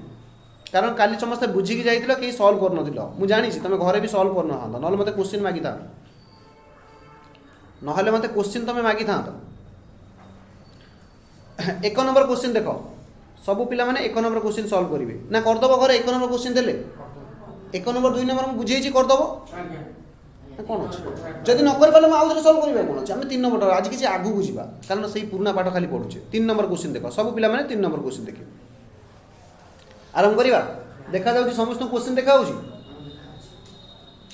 Speaker 1: कारण काली समस्त बुझी कि जाइतिलो कि सॉल्व कर नथिलो मु जानि छि तमे घरे भी सॉल्व कर न हां नहले मते क्वेश्चन मागी था नहले मते क्वेश्चन तमे मागी था एक नंबर क्वेश्चन देखो सब पिला माने एक नंबर क्वेश्चन सॉल्व करिवे ना कर दबो घरे एक नंबर क्वेश्चन देले एक नंबर दुई नंबर मु बुझेइ छि कर दबो कौन अच्छे जदि नकर पाले आउ थे सल्व करेंगे कौन अच्छे आम 3 नंबर आज किसी आगू जीवा कारण से पुराना पाठ खाली पढ़ुचे 3 नंबर क्वेश्चन देख सब पिला माने 3 नंबर क्वेश्चन देखिए आरंभ करवा देखा जाउची समस्त क्वेश्चन देखा होची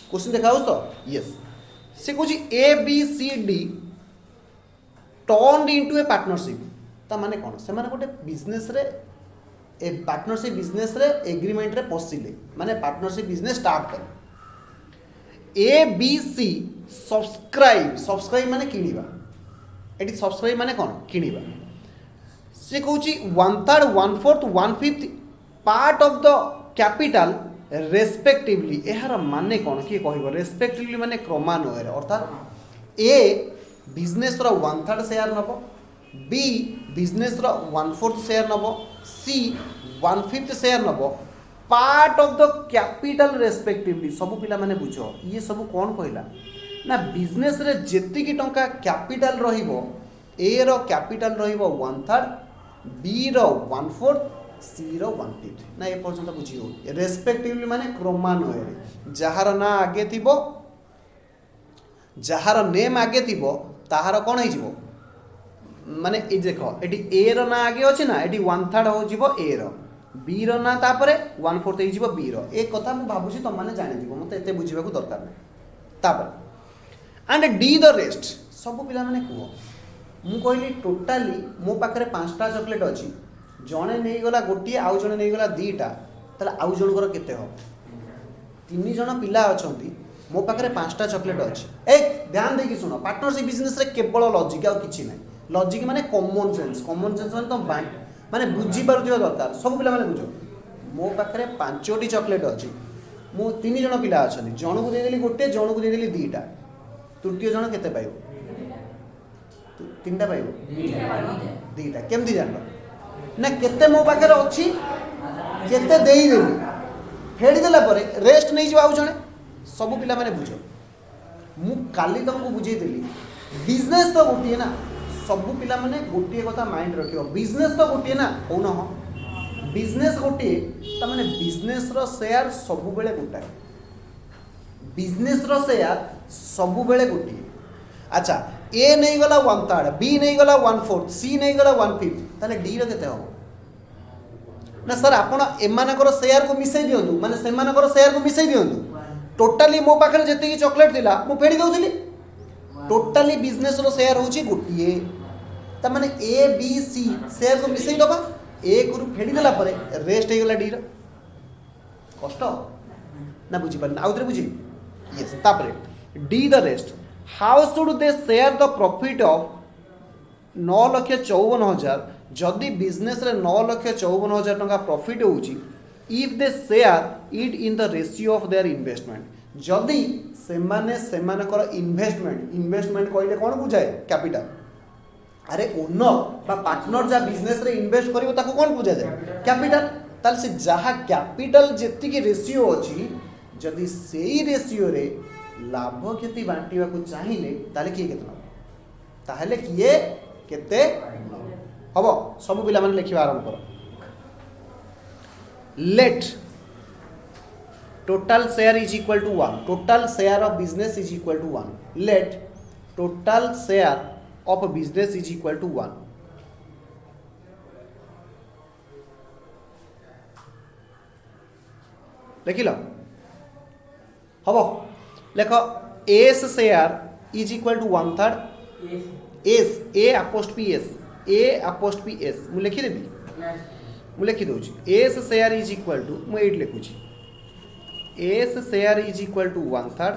Speaker 1: क्वेश्चन देखा होस तो यस से कोची A B C D turned into a partnership ता माने कोन से माने गोटे बिजनेस रे ए पार्टनरशिप बिजनेस रे एग्रीमेंट रे पसिले माने पार्टनरशिप बिजनेस स्टार्ट कर ए बी सी सब्सक्राइब माने किनिबा एटी सब्सक्राइब माने कोन किनिबा से कहूची 1/3 1/4 1/5 part of the capital respectively एहार माने कोन कि कहबो रेस्पेक्टिवली माने क्रमान्वय अर्थात ए बिजनेस रो 1/3 शेयर नबो बी बिजनेस रो 1/4 शेयर नबो सी 1/5 शेयर नबो part of the capital respectively सब पिला माने बुझो ये सब कौन कहला ना बिजनेस रे जेति की टंका कैपिटल रहिबो ए रो कैपिटल रहिबो 1/3 बी रो 1/4 सी रो 1/5 ना ए पर्यंत बुझियो रेस्पेक्टिवली माने क्रमान्वय जहार ना आगे थिबो जहार नेम आगे थिबो ताहार कोन हे जिवो माने ए देखो एटी ए रो ना आगे अछि ना एटी 1/3 हो जिवो ए रो बी रो ना तापरे 1/4 हो जिवो बी रो एक कथा मु भाबुची तुम माने जानि दिबो मते एते बुझिबा को दरकार नै तापर एंड डी द रेस्ट सब पिला माने को मु कहली टोटाली मो पाखरे 5टा चॉकलेट अछि जणे नै गला गोटी आउ जणे नै गला दीटा तले आउ जणकर केते हो 3 जण पिला अछंती मो पाखरे 5टा चॉकलेट अछि ए ध्यान दे कि सुनो पार्टनरशिप बिजनेस रे केवल लॉजिक आ किछि नै लॉजिक माने कॉमन सेंस माने तो बैंक माने बुझी पारुथिबा दरकार सब पिला माने बुझो मो पाखरे 5टी चॉकलेट अछि मो 3 जण पिला अछंती जण को दे देली गोटे जण को दे देली दीटा तृतीय जण केते पाइबो 3टा पाइबो दीटा केमदी जानलो ना केते मो पाखरे अछि केते देई देली फेडी देला परे रेस्ट नै जिवा आउ जणे सब पिला माने बुझो मु काली तुमको बुझे देली बिजनेस तो गोटिए ना सब पिला माने गोटिए कथा माइंड रखियो बिजनेस तो गोटिए ना कोन हो बिजनेस गोटिए त माने बिजनेस रो शेयर सब बेले गोटाए बिजनेस रो शेयर सब बेले गोटिए अच्छा ए नहीं गला 1/3, बी नहीं गला 1/4, सी नहीं गला 1/5, ताले डी रो केते हो ना सर आपण एमानकर शेयर को मिसई दियंतु माने सेमानकर शेयर को मिसई दियंतु टोटाली मो पाखरे जति चॉकलेट थिला मु फेडी दउथिली टोटाली बिजनेस रो शेयर होची गोटिए त माने ए बी सी शेयर को मिसई दबा ए को फेडी देला परे रेस्ट हे गला डी रो कष्ट ना बुझी पर आउतरे बुझी यस तापरे D the rest how should they share the profit of 9,54,000 जदि बिजनेस रे 9,54,000 टका प्रॉफिट होउची if they share it in the ratio of their investment जदि सेमानकर इन्वेस्टमेंट कहले कोन बुझाए कैपिटल अरे ओनर बा पार्टनर जा बिजनेस रे इन्वेस्ट करिवो ताको कोन बुझा जाए कैपिटल ताल से जहा कैपिटल जेति की रेशियो अछि जदि सेही रेशियो रे लाभ क्षति बांटिबा को चाहिए ताले किए केतना ताहले किए केते हबो सब पिला माने लिखिबा आरंभ करो let total share is equal to 1 total share of business is equal to 1 let total share of business is equal to 1 लिखिल हबो लेख S share is equal to 1/3 S A apostrophe S मु लिखि देबी मु लिखि दउची S share is equal to मु एट लिखुची S share is equal to 1/3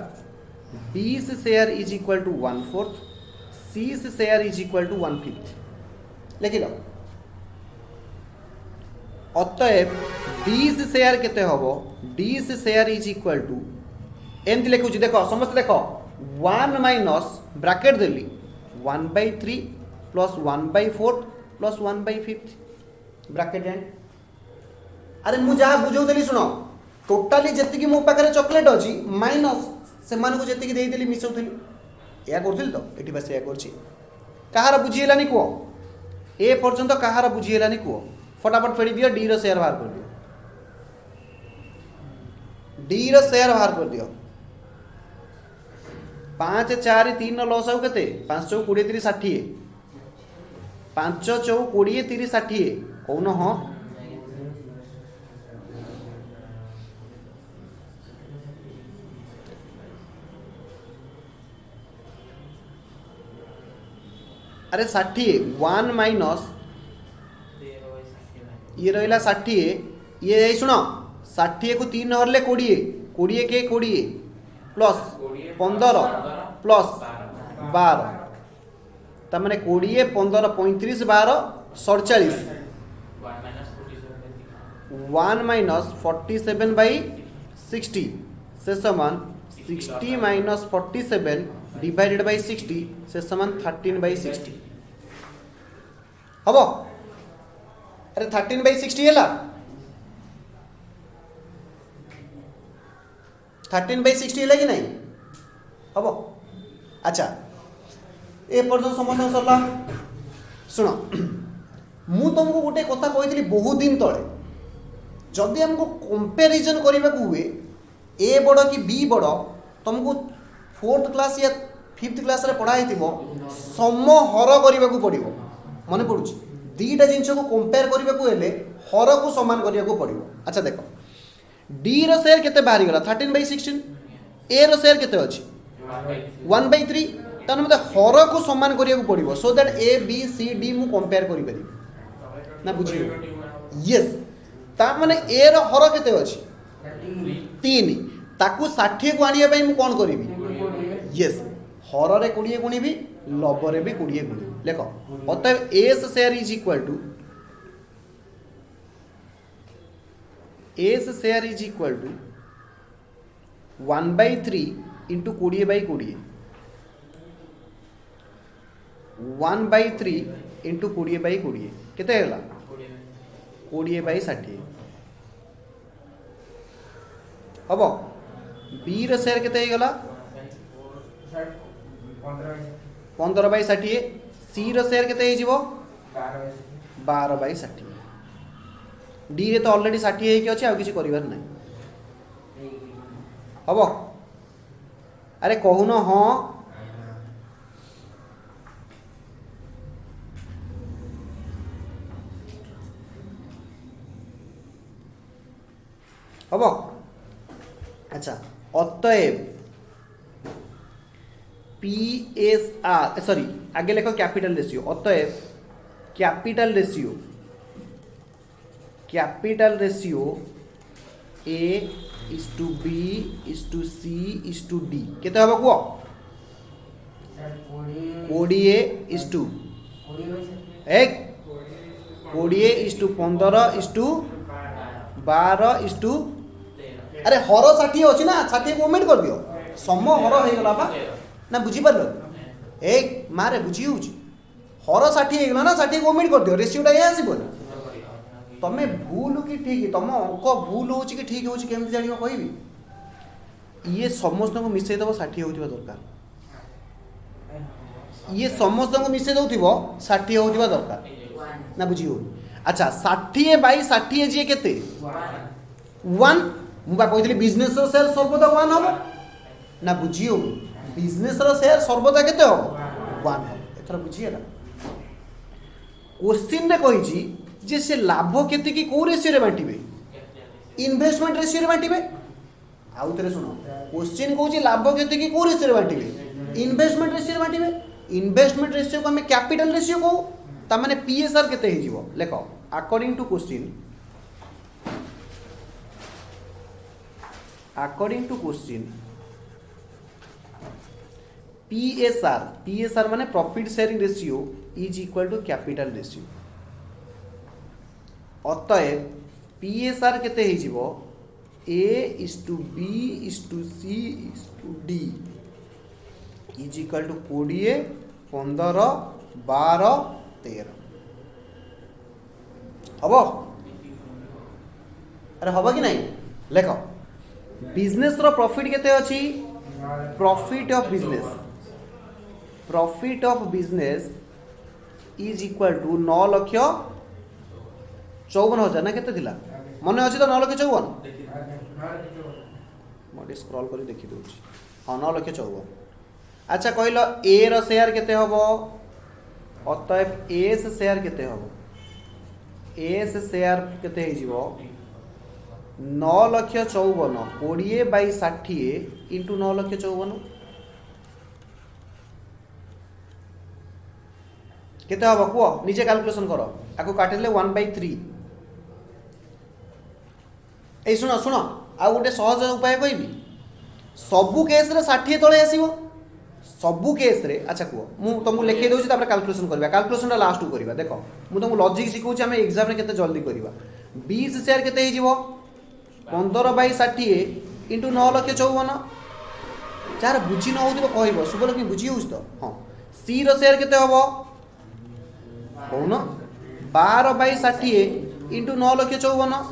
Speaker 1: B share is equal to 1/4 C share is equal to 1/5 लिखिल अतएव 20 शेयर केते हबो 20 शेयर इज इक्वल टू एमती लिखुची देखो समस्त देखो 1 minus bracket Delhi 1/3 plus 1/4 plus 1/5 bracket and अरे मु जहा बुझौ देली सुनो टोटाली जति की मो पाखरे चॉकलेट अछि माइनस से मान को जति की देई देली मिसौथिली या करथिल तो एठी बस या करछि कहार बुझिएलानी को ए पर्यंत कहार बुझिएलानी को फटाफट फेडी दियो डी रो शेयर बाहर कर दियो डी रो शेयर बाहर कर दियो 5 4 3 लॉस आउ केते 5 4 20 30 60 5 4 20 30 60 कौन हाँ अरे 60 1 माइनस ये रहा 60 ये शुण 60 को 3 हरले 20 20 के 20 प्लस 15 प्लस 12 तमाने 20 15 35 12 47 1 माइनस 47 बाई 60 से समान 60 माइनस 47 डिवाइडेड बाई 60 से समान 13 बाई 60 हम अरे 13 बाई 60 है 13 बाई 60 है कि नहीं हम अच्छा ए पर्यटन समस्या सरला शुण मु तुमको गोटे कथा कही बहुत दिन तले जदि हमको कंपैरिजन करने को हुए ए बड़ कि बी बड़ तुमको 4th क्लास या 5th क्लास रे पढ़ाई थी समहर करने को पड़ो मन पड़ुची दीटा जिनस को कंपेयर करने को हेले हर को समान करने को पड़ो अच्छा देख डी रो शेयर केते बाहरी गला 13/16 ए रो शेयर केते अछि 1/3 ताने मते हर को समान करने को पड़ो so that A B C D मु कंपेयर करि परिबी ना बुझियो यस ता माने ए रो हर केते अछि 3 ताकू 60 को आनिया पई मु कोन करिवि यस हर रे 20 गुणिबि लब रे भी 20 गुणिबि लेखो अतएव S share is equal to S share is equal to 1/3 into 20/20 1/3 into 20/20 केते होला 20/60 हबो बी रो शेयर केते गला 15/60 सी रो शेयर केते हिजिवो 12/60 डी रे तो ऑलरेडी 60 हे के अछि आ किछि करिवार नै हबो अरे कहून हाँ हम। अच्छा अतएव PSR सॉरी आगे लिखो कैपिटल रेशियो। अतएव कैपिटल रेशियो A/B/C/D केते हबो कुओ 20 एक 20:15:12 अरे हर 60 अच्छी ना 60 को ओमिट कर दियो सम हर हो गला बा ना बुझी पारलो एक मारे बुझी होउची हर 60 हो गला ना 60 को ओमिट कर दियो रेशियोटा ये आसीबो तमे भूल कि ठीक तुम अंक भूल हो कि ठीक हो केमती जान कह ये समस्त को मिसई देव 60 होता दरकार ये समस्त को मिसई दौ 60 होता दरकार ना बुझी हो। अच्छा 60/60 जी केते 1 मुझे कही बिजनेस शेयर सर्वदा 1 हम ना बुझी हो बिजनेस शेयर सर्वदा केते हम 1 हम एथर बुझीला क्वेश्चन रे कही जे से लाभ केते की को रेशियो रे बांटिबे इन्वेस्टमेंट रेशियो रे बांटिबे आउ तरे सुनो क्वेश्चन कहूँ लाभ केते की को रेशियो रे बांटिबे इन्वेस्टमेंट रेशियो रे बांटिबे इन्वेस्टमेंट रेशियो को हमें कैपिटल रेशियो कहू ता माने PSR केते हे जीवो लेखो अकॉर्डिंग टू क्वेश्चन PSR माने profit sharing ratio is equal to capital ratio. अतएव PSR केते हे जीवो A/B/C/D इज इक्वल टू 20 15 12 13 हबो अरे हबो कि नहीं लेख बिजनेस रो प्रॉफिट केते अछि profit of business is equal to 9,54,000 ना केते थिला मन अछि तो 9,54,000 मोटे स्क्रॉल करी देखि दोछि हां 9,54,000। अच्छा कहलो ए रो शेयर केते हबो अतएव एस शेयर केते हबो एस शेयर केते हे जीवो 9,54,000 20/60 इंटू 9,54,000 केते हबो को नीचे कैलकुलेशन करो आको काटिले 1/3 ए सुनो सुनो आ गोटे सहज उपाय कहबी सबु केस रे 60 तळे आसीबो सबु केस रे। अच्छा को मु तुमको लिखि दोछि तापर कैलकुलेशन करबा कैलकुलेशन लास्ट को करबा देखो मु तुमको लॉजिक सिखौछि हम एग्जाम रे केते जल्दी करबा 20 शेयर केते हे जीवो 15/60 इंटू 9,54,000 चार बुझी न होतिबो कहबो सुबल कि बुझी होउछ तो हां सी रो शेयर केते हबो कोन 12/60 इंटू 9,54,000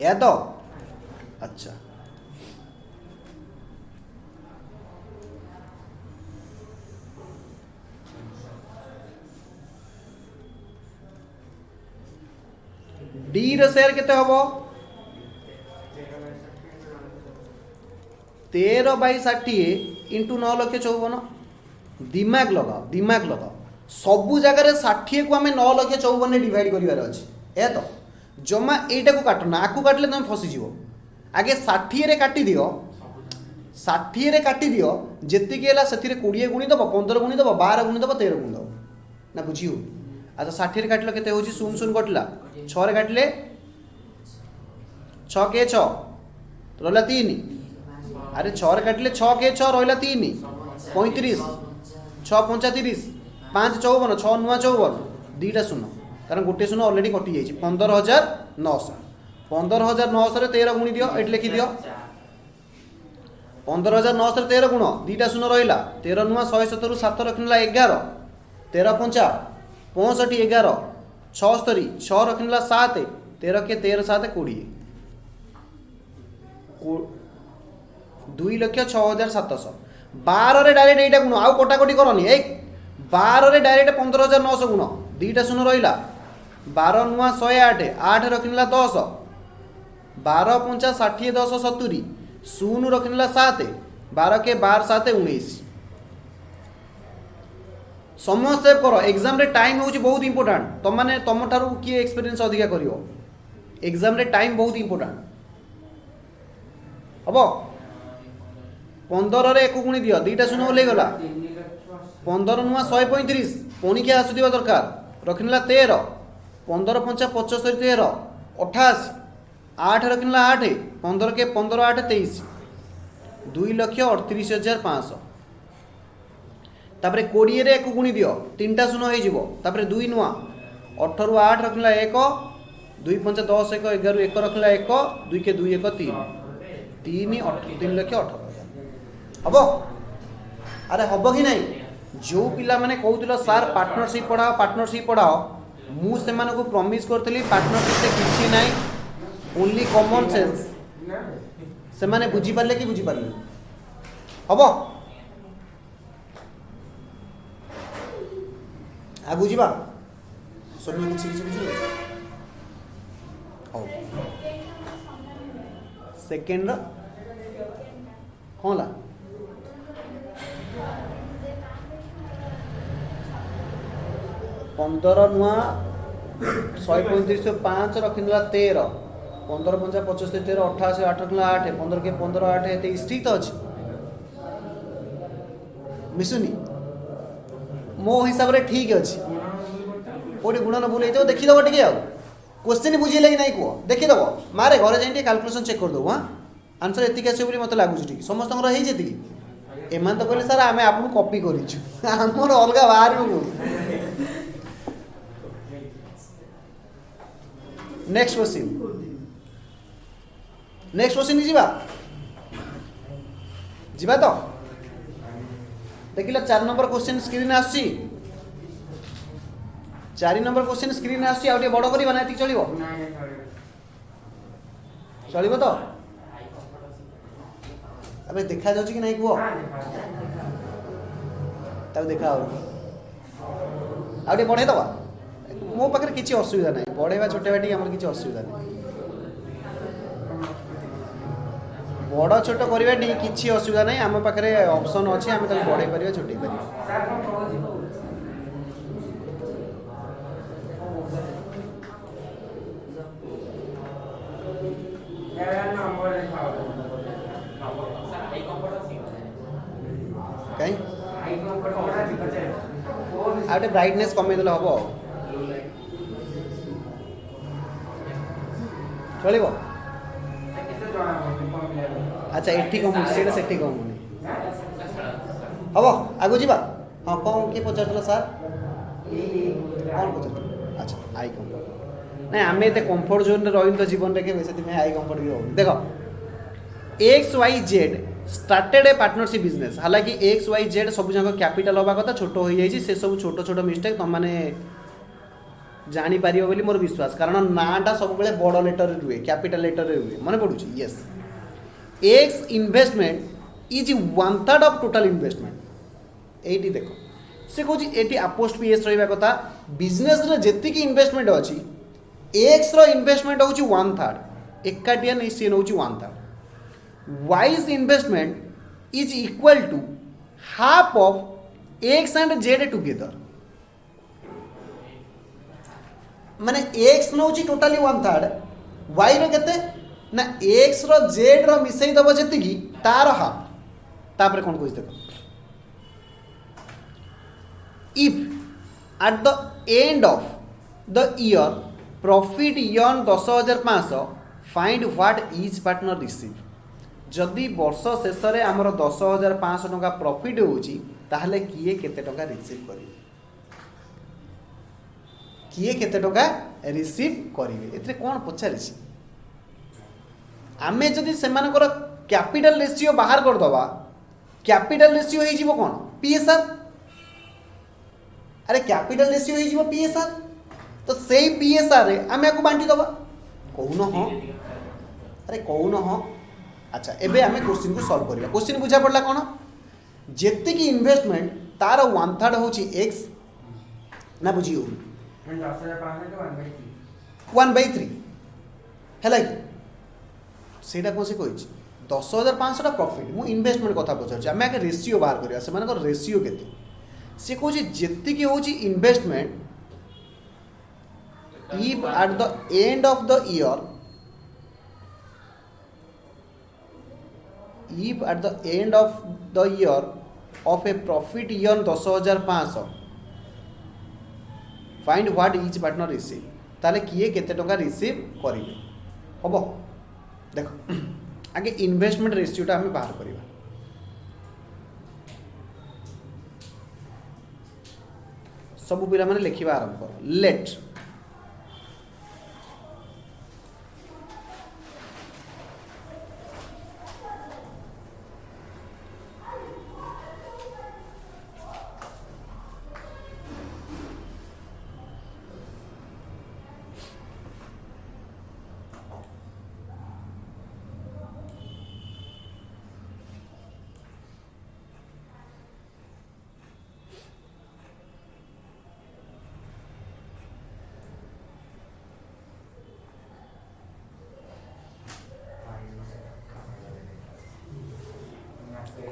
Speaker 1: या तो अच्छा डी रो शेयर केते हबो 13/60 इंटू 9,54,000 दिमाग लगाओ सबु जगह रे 60 को हमें 9,54,000 डिवाइड करिवार अछि ए तो जमा एटा को काटना आकु काटले तुम फसी जीवो आगे 60 रे काटी दियो जेति के हला सेति रे 20 गुणी दबो 15 गुणी दबो 12 गुणी दबो 13 गुणी दबो ना बुझियो। अच्छा 60 रे काटलो केते होची 0 कटला 6 रे काटले 6 के 6 रहला 3 अरे 6 रे काटले 6 के 6 रहला 3 35 6 35 5 54 6 नुआ 54 दीटा शून्य कारण गोटे शून्य ऑलरेडी कटि जाइए 15,900 15,900 रे 13 गुणी दियो एट लिखि दियो 15,900 रे 13 गुण दीटा शून्य रहिला 13 नुआ 170 रु 7 रखिनला 11 13 5 65 11 76 6 रखिनला 7 13 के 13 7 20 2,06,700 12 रे डायरेक्ट एटा गुण आउ कोटाकोटी करनी एक 12 रे डायरेक्ट 15,900 गुण दीटा शून्य रहिला 12 नुआ 108 8 रखिनला 10 12 5 60 10 70 0 रखिनला 7 12 के 12 7 19 समय सेव करो एग्जाम रे टाइम होची बहुत इंपोर्टेंट तुम माने तुम ठारू किए एक्सपीरियंस अधिका करियो एग्जाम रे टाइम बहुत इंपोर्टेंट हम 15 रे एक गुणी दियो दुईटा शून्य ओल्लै गला 15 नुआ 135 पुणी क्या आसुवा दरकार रखिनेला 13 15 5 75 13 88 8 रखिनेला 8 15 के 15 8 23 2,38,500 तापरे 20 रे एक गुणी दियो तीनटा शून्य हो जिवो तापरे 2 नुआ 8 रु 8 रखिनेला 1 2 5 10 1 11 1 रखिनेला 1 2 के 2 1 3 3,18,000 हम अरे हम कि नहीं जो पिला माने कहूल सार पार्टनरशिप पढ़ाओ मुझे प्रॉमिस करी पार्टनरशिप किसी ना ओनली कॉमन सेंस से माने बुझी पारे कि बुझी पारे हम आगु जा सोनी कुछ किसी बुझे हाँ सेकेंड कौन ला 15 नुआ 135 5 रखिनेला 13 15 5 75 13 88 8 रखिनेला 8 15 के 15 8 23 ठीक तो अच्छे मिसुनी मो हिसाब रे ठीक अच्छे कोटी गुणन भूल हो देखीदेव टे क्वेश्चन बुझे कि नहीं कह देखीदेव मारे घर जाए कैलकुलेशन चेक करदेव हाँ आंसर एतिक आस मत लगुच समस्त होती एमान तो कहले सर आम आपको कॉपी कर अलग बाहर नेक्स्ट क्वेश्चन जीवा जीवा तो देखिला 4 नंबर क्वेश्चन स्क्रीन आसी 4 नंबर क्वेश्चन स्क्रीन आसी आउ बड़ करवा ना चलो चलो तो अबे देखा जाउची कि नहीं कह तब देखा आउ बढ़े दवा मो पाखे किसी असुविधा ना बढ़ेवा छोटे टी आम किसी असुविधा नहीं बड़ छोट करवा किसी असुविधा ना आम पाखे ऑप्शन अच्छे आम बढ़े पार छोटे पार कहीं आउटे ब्राइटनेस कमेदेले हम चलो अच्छा एठी कम से कम हम आगु जा हाँ कौन किए पचार सार कौन पचार अच्छा आई कम्फर्ट ना आम एत कम्फर्ट जोन रही तो जीवन में से आई कम्फर्ट भी रोक देख XYZ स्टार्टेड ए पार्टनरशिप बिजनेस हालांकि XYZ सब जाक कैपिटल हवा कथा छोट हो जाए से सब छोट छोट मिस्टेक तुम मैंने जापर बोली मोर विश्वास कारण नाटा सब बड़ लेटर रुए कैपिटल लेटर रुए मन पड़ू yes x investment is 1/3 of total investment ये देख से कौन ये अपोस्ट PS रहा कथा बिजनेस जी इन्वेस्टमेंट अच्छी एक्स इन्वेस्टमेंट हूँ 1/3 एकाटिया नहीं C now 1/3 Y's investment is equal to half of x and z together माने एक्स नौ टोटाली 1/3 वाई रे ना एक्स जेड मिसई दब जी तार हाफ तापर कौन कह देख if at the end of the year profit N 10,500 find what is partner receive जदि वर्ष शेष में आमर 10,500 टका प्रॉफिट होची ताहले किए केते टका रिसीव करी किए केते टका रिसीव करिवे एतरे कोन पचारिछि आमे जदि सेमानकर कैपिटल रेशियो बाहर कर दवा कैपिटल रेशियो हो जीवो कोन PSR अरे कैपिटल रेशियो हो जीवो PSR तो सेही PSR रे आमे को बांटी दवा कहून हां अरे कहून हां अच्छा एबे आमे क्वेश्चन को सॉल्व करिया क्वेश्चन बुझा पड़ला कोन जेते की इन्वेस्टमेंट तार 1/3 होची x ना बुझियो 1/3 है सेटा कौन से कही 10,500 प्रॉफिट मु इन्वेस्टमेंट कथा पचार आम आगे रेशियो बाहर करिया से रेशियो केते सी कौन जी होची investment if at the end of the year if at the end of the year of A profit year 10,500 find what etch partner receive ताले किए केते टका रिसीव करिवे हबो देखो आगे इन्वेस्टमेंट रेशियोटा आम बाहर करवा सबू पिला माने लिखा आरंभ कर लेट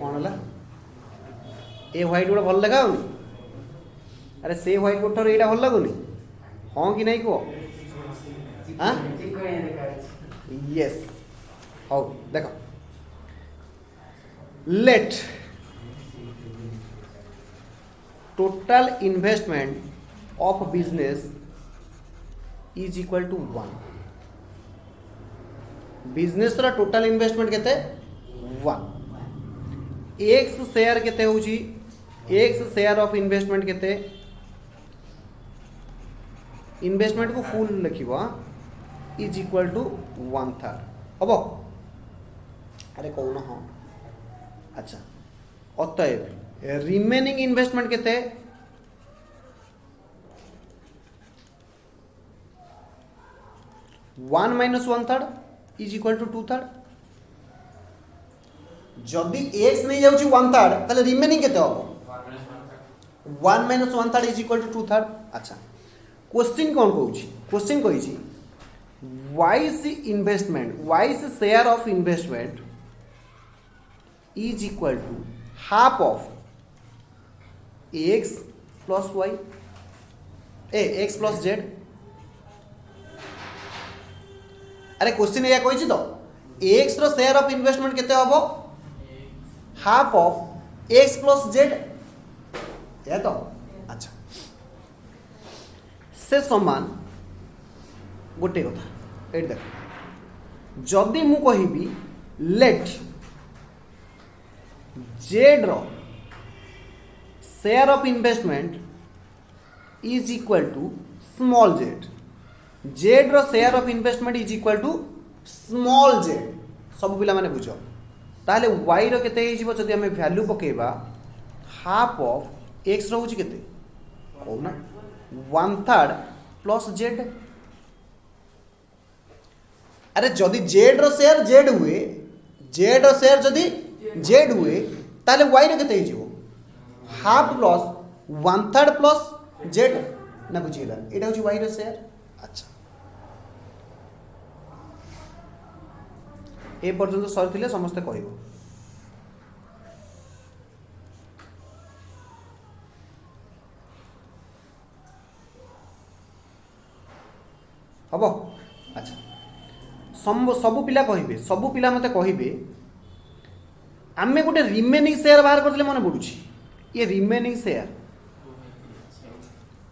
Speaker 1: कौन है ए व्हाइट बोर्ड भल लगा अरे से व्हाइट बोर्ड ठार यहाँ भल लगुनि हाँ कि नहीं कह हाँ यस हाँ देख let total investment of business is equal to 1 business total investment केते 1 एक्स शेयर केते होची एक्स शेयर ऑफ इन्वेस्टमेंट केते इन्वेस्टमेंट को फुल लिखिबो इज इक्वल टू 1/3 हबो अरे कौन हाँ अच्छा अतएव रिमेनिंग इन्वेस्टमेंट केते 1 माइनस 1/3 इज इक्वल टू 2/3 जदि एक्स नहीं जाउची 1/3 ताले रिमेनिंग केते हो 1 माइनस 1/3 इज इक्वल टू 2/3 अच्छा क्वेश्चन कौन कहूची क्वेश्चन कहिची Y's investment Y's share of investment is equal to half of x plus y x plus z अरे क्वेश्चन या कहिची तो एक्स रो शेयर ऑफ इन्वेस्टमेंट केते हबो half of x plus z या तो अच्छा से समान गोटे कथा ये देख जदि मु कहिबी लेट जेड रो share of investment is equal to small z z रो share of investment is equal to small z सब पिला माने बुझो ताले वाई रो केते हे जिवो जदि हमें वैल्यू पकेबा हाफ ऑफ एक्स रो होची केते कोना 1/3 प्लस जेड अरे जदि जेड रो शेयर जेड हुए जेड रो शेयर जदि जेड हुए ताले वाई रो केते हे जिवो हाफ प्लस 1/3 प्लस जेड ना बुझिला एटा होची वाई रो शेयर अच्छा ए पर्यंत सरी समस्ते कह हम अच्छा सबू पिला कहे सबू पिला मते कहे आमे गोटे रिमेनिंग शेयर बाहर करते मन पड़ुची ये रिमेनिंग शेयर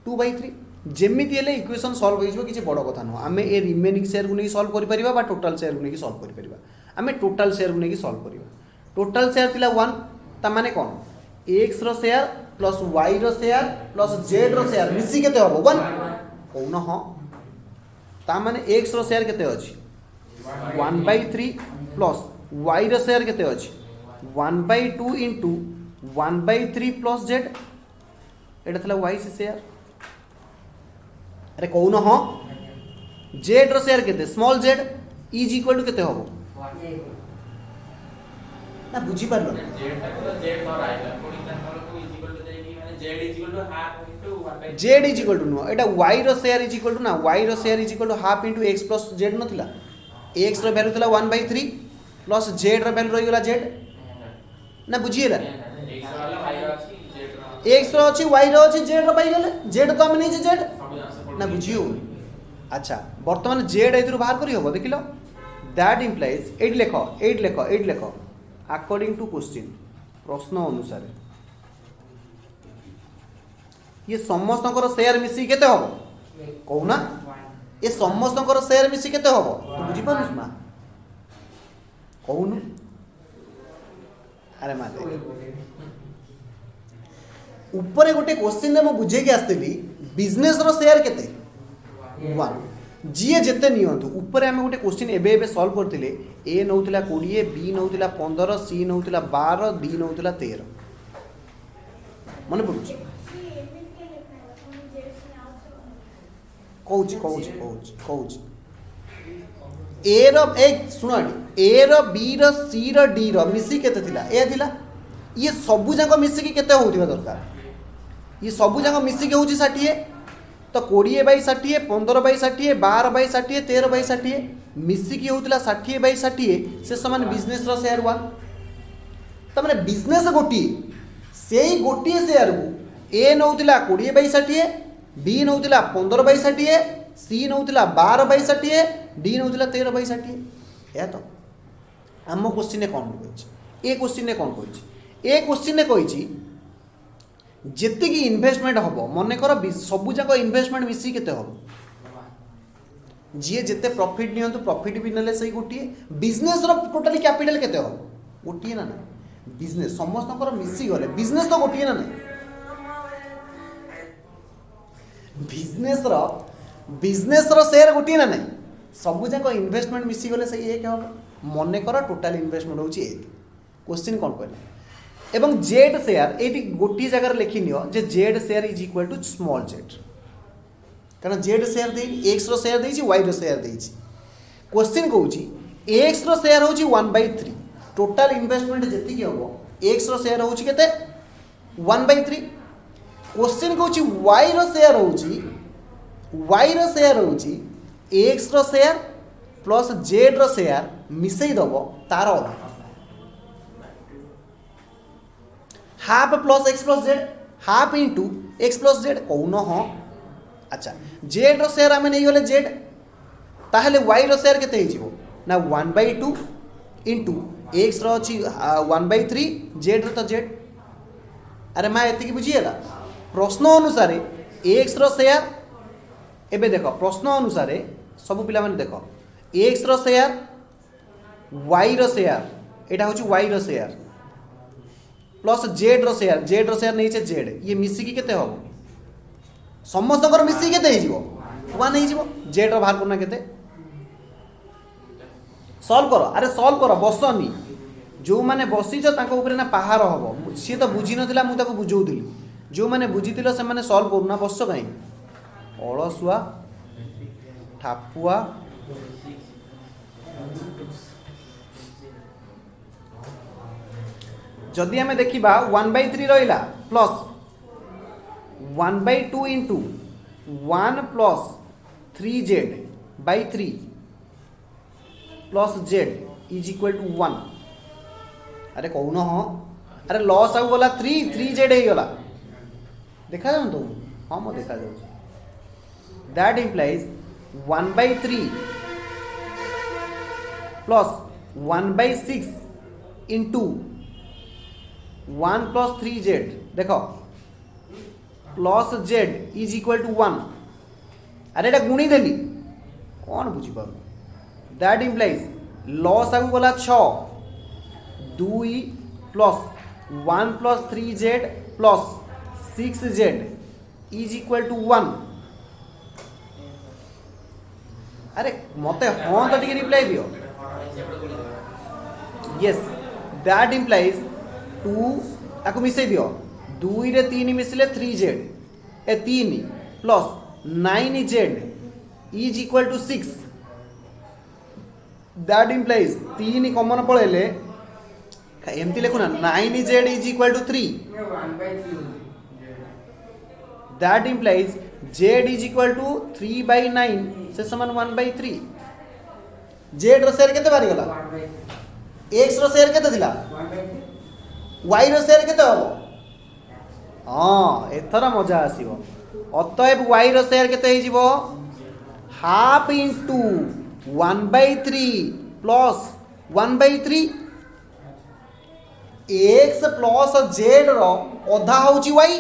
Speaker 1: 2/3 जेमिति हेले इक्वेशन सॉल्व हो किसी बड़ कथा नुह आम ए रिमेनिंग शेयर को नहीं सॉल्व कर टोटल शेयर को नहीं सॉल्व कर आम टोटल शेयर को नहीं सॉल्व कर टोटल शेयर थिला 1 ता माने कौन एक्स रो शेयर प्लस वाई रो शेयर प्लस जेड रो शेयर मिसी केते हबो 1 कौन हाँ ता माने एक्स रो शेयर केते अछि 1/3 प्लस वाई रो शेयर केते अछि 1/2 इंटू 1/3 प्लस जेड एटा थिला वाई से शेयर अरे कौन हाँ जेड रो शेयर केते small z is equal to केते हबो ना बुझी पारलो z is equal to no एटा वाई रो शेयर इज इक्वल टू ना वाई रो share is equal to half into x plus z नथिला एक्स रो वैल्यू थिला 1/3 प्लस जेड रो वैल्यू रही गला जेड ना बुझिएला एक्स रो अछि वाई रो अछि जेड रो पाई गेले जेड तो हम नहीं छै जेड ना बुझियो अच्छा वर्तमान जेड एथुर बाहर करी हबो देखिलो दैट इंप्लाइज 8 लेखो अकॉर्डिंग टू क्वेश्चन प्रश्न अनुसार ये समस्त शेयर मिसी केते हम कहूना ये समस्त शेयर मिसी केते हम तू बुझी पारुस ना कहूनु अरे मा ऊपर गोटे क्वेश्चन में बुझे के आसती बिजनेस रो शेयर केते 1 जी जेते नियंतु ऊपर आम गोटे क्वेश्चन एबे सॉल्व करथिले ए नौतिला 20 बी नौतिला 15 सी नौतिला 12 डी नौतिला 13 मन पड़ुछ कौच ए रो एक सुन ए रो बी रो सी रो डी रो मिसी केते थिला ए थिला ये सबु जाक मिसी के केते होतिबा दरकार ये सबु जाक मिसी के होची 60 तो 20/60 15/60 12/60 13/60 मिसिकी होता 60/60 से समान बिजनेस रो शेयर 1 तो मैंने बिजनेस गोटी से ही गोटी शेयर को ए नौतिला 20/60 बी नौतिला 15/60 सी नौतिला 12/60 डी नौतिला 13/60 या तो आम क्वेश्चन कौन कही ए क्वेश्चन कौन कही ए क्वेश्चन कही जेति इन्वेस्टमेंट हम मन कर सबू जाक इन्वेस्टमेंट मिसी केते हम जी जिते प्रॉफिट नियंतु प्रॉफिट भी नेले सही गोटे बिजनेस रो टोटली कैपिटल केते हम गोटे ना ना बिजनेस समस्त मिसी गले बिजनेस तो गोटे ना ना बिजनेस रो शेयर गोटे ना ना सबू जाक इन्वेस्टमेंट मिसी गले सही एक हम मन कर टोटल इन्वेस्टमेंट होची एक क्वेश्चन कौन कहला एवं जेड शेयर ये गोटे जगह लिखि नियो जे Z square is equal to small Z कारण जेड शेयर दे एक्स रो शेयर देछि वाई रो शेयर देछि क्वेश्चन कहूछि एक्स रो शेयर होछि 1/3 टोटल इन्वेस्टमेंट जति कि हबो एक्स रो शेयर होछि केते 1/3 क्वेश्चन कहूछि वाई रो शेयर होछि एक्स रो शेयर प्लस जेड रो शेयर मिसई दबो तार अधा half plus x plus Z half into x plus Z कौन हाँ अच्छा जेड रो शेयर आम नहीं गले जेड ताहले वाई रो शेयर केते हो ना 1/2 इंटू एक्स रो अछि 1/3 जेड रो तो जेड अरे माँ एति बुझीगला प्रश्न अनुसार एक्स रो शेयर एबे देख प्रश्न अनुसार सब पिला माने देख एक्स रो शेयर वाई रो शेयर एटा होछि वाई रो शेयर प्लस जेड रो शेयर नहीं छे जेड ये मिसिकी केते हो समस्त मिसिकी केते हे जीवो 1 हे जीवो जेड रो बाहर करना केते सॉल्व करो अरे सॉल्व करो बसनी जो माने बसी छ ताको ऊपर ना पहाड़ हबो सी तो बुझी नथिला मु ताको बुझौथिली जो माने बुझीतिलो से माने सॉल्व करूना बस काई अलसुआ ठापुआ जदि आम देखा 1/3 रहा plus 1/2 into 1 plus 3z/3 plus z is equal to 1 अरे कौन हाँ अरे लॉस आउ गला 3z हो गला देखा जाऊँ तो हाँ मो देखा जाऊँ that implies 1/3 plus 1/6 into 1 plus 3z देख plus z is equal to 1 अरे एटा गुणी देली कौन बुझी पार दैट इम्प्लाइज लॉस आगु गला 6 2 plus 1 plus 3z plus 6z is equal to 1 अरे मते हाँ तो टिके रिप्लाई दियो यस दैट इम्प्लाइज 2 आपको मिसई दियो 2 रे 3 मिसले 3z ए 3 plus 9z is equal to 6 that implies 3 common पळेले एमती लिखुना 9z is equal to 3 that implies z is equal to 3/9 से समान 1/3 z रो शेयर केते बारी गला x रो शेयर केते थिला वाई रो शेयर केते हो हाँ एथर मजा आसीबो अतएव वाई रो शेयर केते हे जीवो half into 1/3 plus 1/3 x plus z रो अधा होची वाई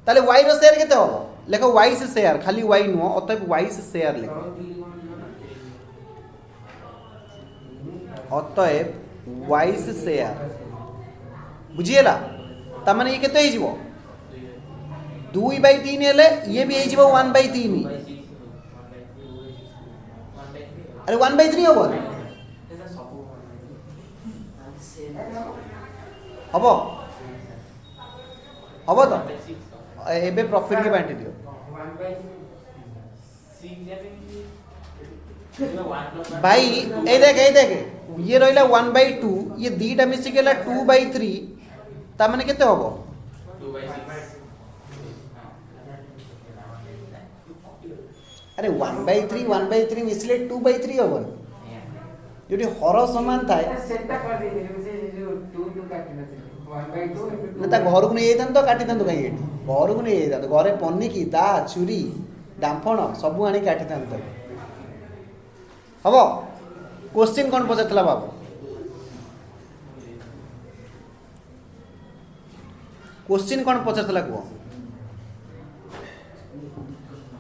Speaker 1: ताले वाई रो शेयर केते हो लेखो वाई से शेयर खाली वाई नुह अतएव वाई से शेयर लेखो अतएव वाई से शेयर बुझिएला तामाने ये केते हिजिवो 2/3 हेले ये भी हिजिवो 1/3 अरे 1/3 होबो हबो हबो तो एबे प्रॉफिट के बांटी दियो भाई ए देख ये रहिला 1/2 ये दीटा मिसी गेला 2/3 ता माने केते होबो अरे 1/3 मिसले 2/3 होबो जोटी हर समान थाए
Speaker 2: सेटा कर दे जो 2 काटी न
Speaker 1: ना ता घर को नहीं तो काटी था कहीं घर को नहीं था घरे पनिकी दा छुरी डांफण सबू आनी काटी था हम क्वेश्चन कौन पचार बाबू क्वेश्चन कौन पचार कह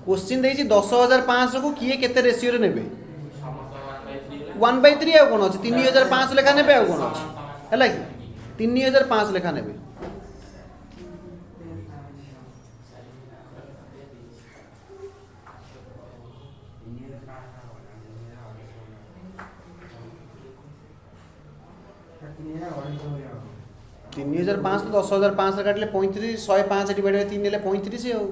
Speaker 1: क्वेश्चन देछि 10,500 को किए केते रेशियो रे नेबे 1/3 आ कोन अछि 3,500 लेखा नेबे आ कोन अछि हैला कि 3,500 लेखा नेबे तीन 3,500 तो 10,500 काटले 35 105 डिवाइड बाय 3 ले 35 हो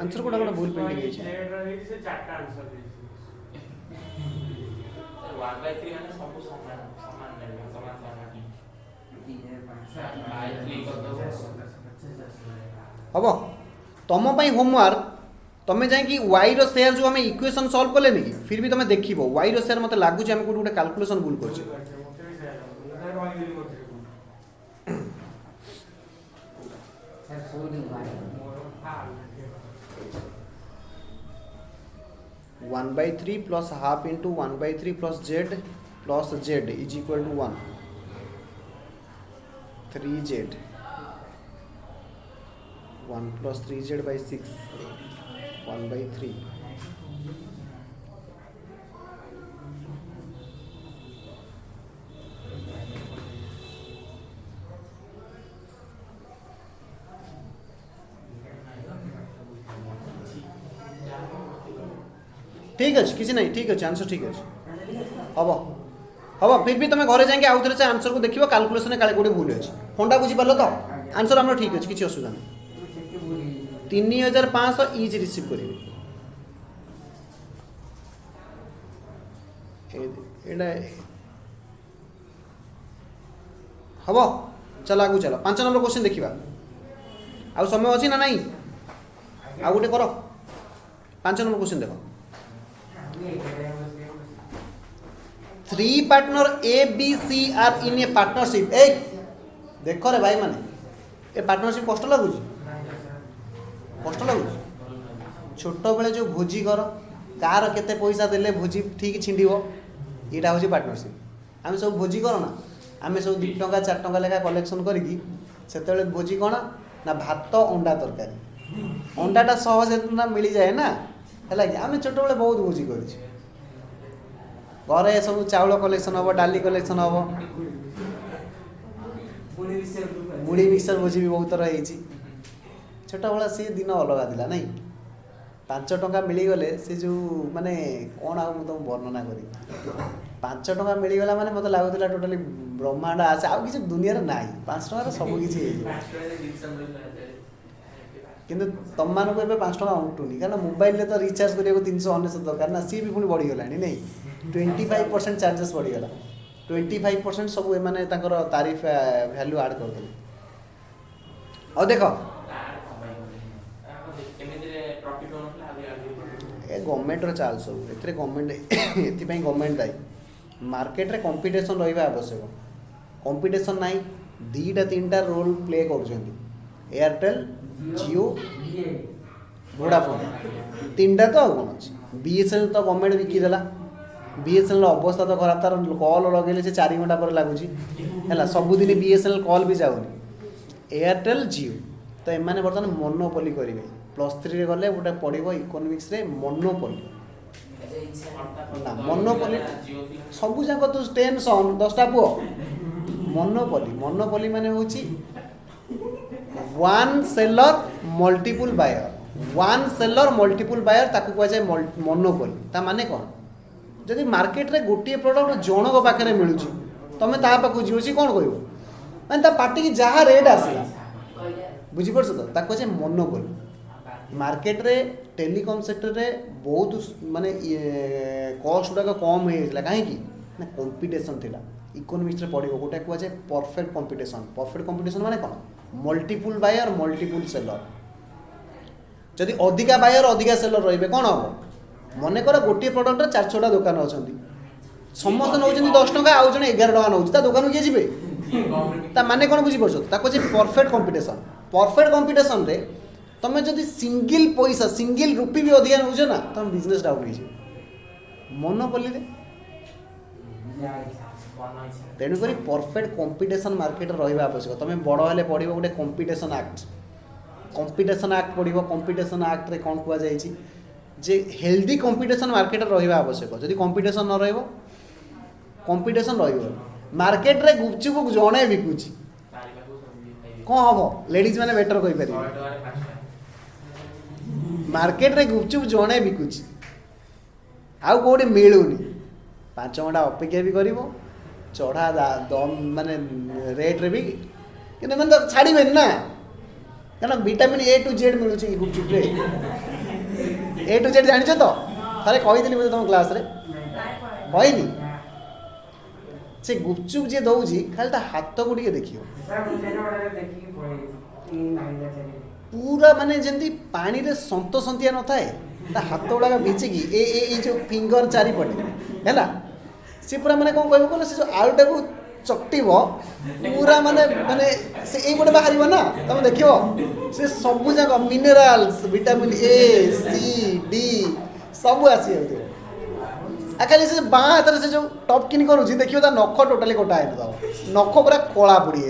Speaker 1: आंसर कोडा कोडा भूल पेंडिंग है
Speaker 3: से चारटा आंसर दे 1/3 माने सब समान समान नहीं समान
Speaker 1: हम तुम होमवर्क तुम्हें जाकि वाई रो शेयर जो हमें इक्वेशन सॉल्व कले नहीं फिर भी तुम्हें देखिबो वाई रो शेयर मते लागु जे हम कोड गोटे कैलकुलेशन भूल करछि
Speaker 2: सर सोनी वाला
Speaker 1: 1/3 plus half into 1/3 plus z is equal to 1 3z 1 plus 3z by 6 1/3 ठीक अच्छे किसी नहीं ठीक अच्छे आंसर ठीक अच्छे हम हम फिर भी तुम घरे जाएंगे आउ थे से आंसर को देखिए कैलकुलेशन काले गोटे भूल अच्छे फोनटा बुझीपार तो आंसर आम ठीक अच्छे किसी असुविधा नहीं 3,500 इज रिसीव करेंगे हम चल आगू चल 5 नंबर क्वेश्चन देखा आउ समय अच्छी ना नहीं आउ गोटे कर 5 नंबर क्वेश्चन देख 3 partner A B C are in a partnership ए देख रे भाई माने ए पार्टनरशिप कष्ट लगुच छोट बेले जो भोजी कर कार केते पैसा देले भोजी ठीक छिंडिबो एटा होची पार्टनरशिप आमे सब भोजी करो ना आमे सब 2 टका 4 टका लेखा कलेक्शन करिकी सेतेले भोजी कोना ना भात अंडा तरकारी अंडाटा सहज ना मिली जाए ना है कि आम छोट बेले बहुत भोजी कर घरे सब चाउल कलेक्शन हम डाली कलेक्शन हम मुड़ी मिक्सर भोजी भी बहुत थर हो छोट बेला सी दिन अलग था नहीं 5 टका मिलगले सी जो माने कौन आ तुमको वर्णना करी 5 टका मिलगला माने मत लगुला टोटाली ब्रह्मांड आसे आउ किसी दुनिया ना 5 टका सब किसी किंतु तुम मानक ए 5 टका अंटुनी कारण मोबाइल तो रिचार्ज करा 399 दरकार ना सी भी पुणी बढ़ीगला नहीं 25% चार्जेस बढ़ीगला 25% सब मैंने तारीफ वैल्यू आड करदे और देख ए गवर्नमेंट चाल सब ए गवर्नमेंट ये गवर्नमेंट दायी मार्केट रे कंपटीशन रहा आवश्यक कंपटीशन नाई 2-3टा रोल प्ले कर एयरटेल जियो वोडाफोन 3टा तो कौन अच्छे बीएसएनएल तो गवर्नमेंट बिकिदेला बीएसएनएल अवस्था तो खराब तार कॉल लगे से 4 घंटा पर लगुच है सबुदिन बीएसएनएल कॉल भी जाऊनी एयरटेल जियो तो एमाने बर्तमान मोनोपोली करेंगे +3 गले गोटे पढ़ो इकोनोमिक्स रे मोनोपोली ना मोनोपोली सबू जाक तू टेंशन 10टा पुओ मोनोपोली माने होची वन सेलर मल्टीपल बायर ताकू कह जाए मोनोपोली ता माने कौन जदि मार्केट रे गोटे प्रोडक्ट जनक पाखे मिलूँ तुम ता पाखु जीव सी कौन कह माने ता पार्टी की जहाँ रेट आसला बुझीपार तो ताको कह मोनोपोली मार्केट रे टेलीकॉम सेक्टर रे बहुत माने कॉस्ट गुड़ाक कम हो जाता कहीं ना कंपटीशन थिला इकोनोमिक्स रे पढ़ो गोटे कह जाए परफेक्ट कंपटीशन माने कौन मल्टीपल बायर मल्टीपल सेलर जदि अधिका बायर अधिका सेलर रही कौन हम मन कर गोटे प्रडक्ट 4-6टा दुकान अच्छा समस्त नौ 10 टका आउ जन 11 टका नौ दुकान किए जी माने कौन बुझीपार ताको परफेक्ट कंपटीशन रे तुम जदि सिंगल पैसा सिंगल रुपी भी अधिका नौ ना तुम बिजनेस डाउन हो मोनोपोली रे तेणुक परफेक्ट कंपटीशन मार्केट रहा आवश्यक तुम बड़ हेले पढ़ गोटे कंपटीशन एक्ट पढ़ो कंपटीशन एक्ट रे कौन कह जाए जे हेल्दी कंपटीशन मार्केट रहा आवश्यक जदि कंपटीशन न रही कंपटीशन मार्केट रे गुपचुप जड़े बिकुची कौन हम लेडीज मैंने बेटर कहीपर मार्केट रे गुपचुप जड़े बिकुची आउ कौटे मिलूनी 5 घंटा अपेक्षा भी कर चढ़ा दम माने रेट रे भी कि मैंने तो छाड़े ना क्या विटामिन A to Z मिलूँ गुपचुप रे A to Z जान तो थे कही बोलते तुम क्लास रे कहनी से गुपचुप जी दौर खाली हाथ को देखियो पूरा माने जमी पानी रे सन्तसंतिया न थाए हाथ गुड़ाक भिजिकी ए जो फिंगर चारिपटे है सी पूरा माने कौन कह कहले से जो आलुटा को चकटिब पूरा माने माने से यही पटे बाहर ना तुम देख से सबू जाक minerals vitamin A C D सब आसी खाली से बाँ हाथ से जो टप किन करुँच देखिए नख टोटाली कटा है नख पूरा कला पड़ी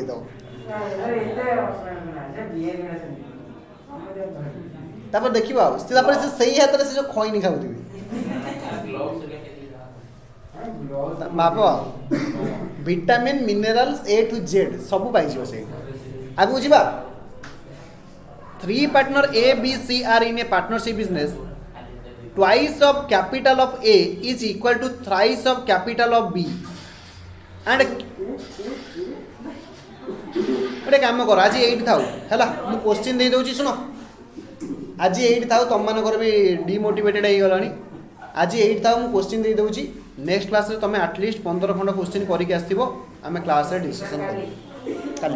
Speaker 1: तापर देखिए से सही हाथ से जो खैनी खाऊथी बाप vitamin minerals A to Z सब पाई से आगू जी 3 partner A B C are in a partnership business twice of capital of A is equal to thrice of capital of B and गोटे काम कर आज 8 थाउ है मु क्वेश्चन दे दूँ शुण आज 8 थाउ तुम मानकर भी डिमोटिवेटेड हो गलानी आज 8 थाउ मु क्वेश्चन दे दूँ नेक्स्ट क्लास रे तुम एटलिस्ट 15 खंड क्वेश्चन करके आसो आम क्लास रे डिस्कशन कर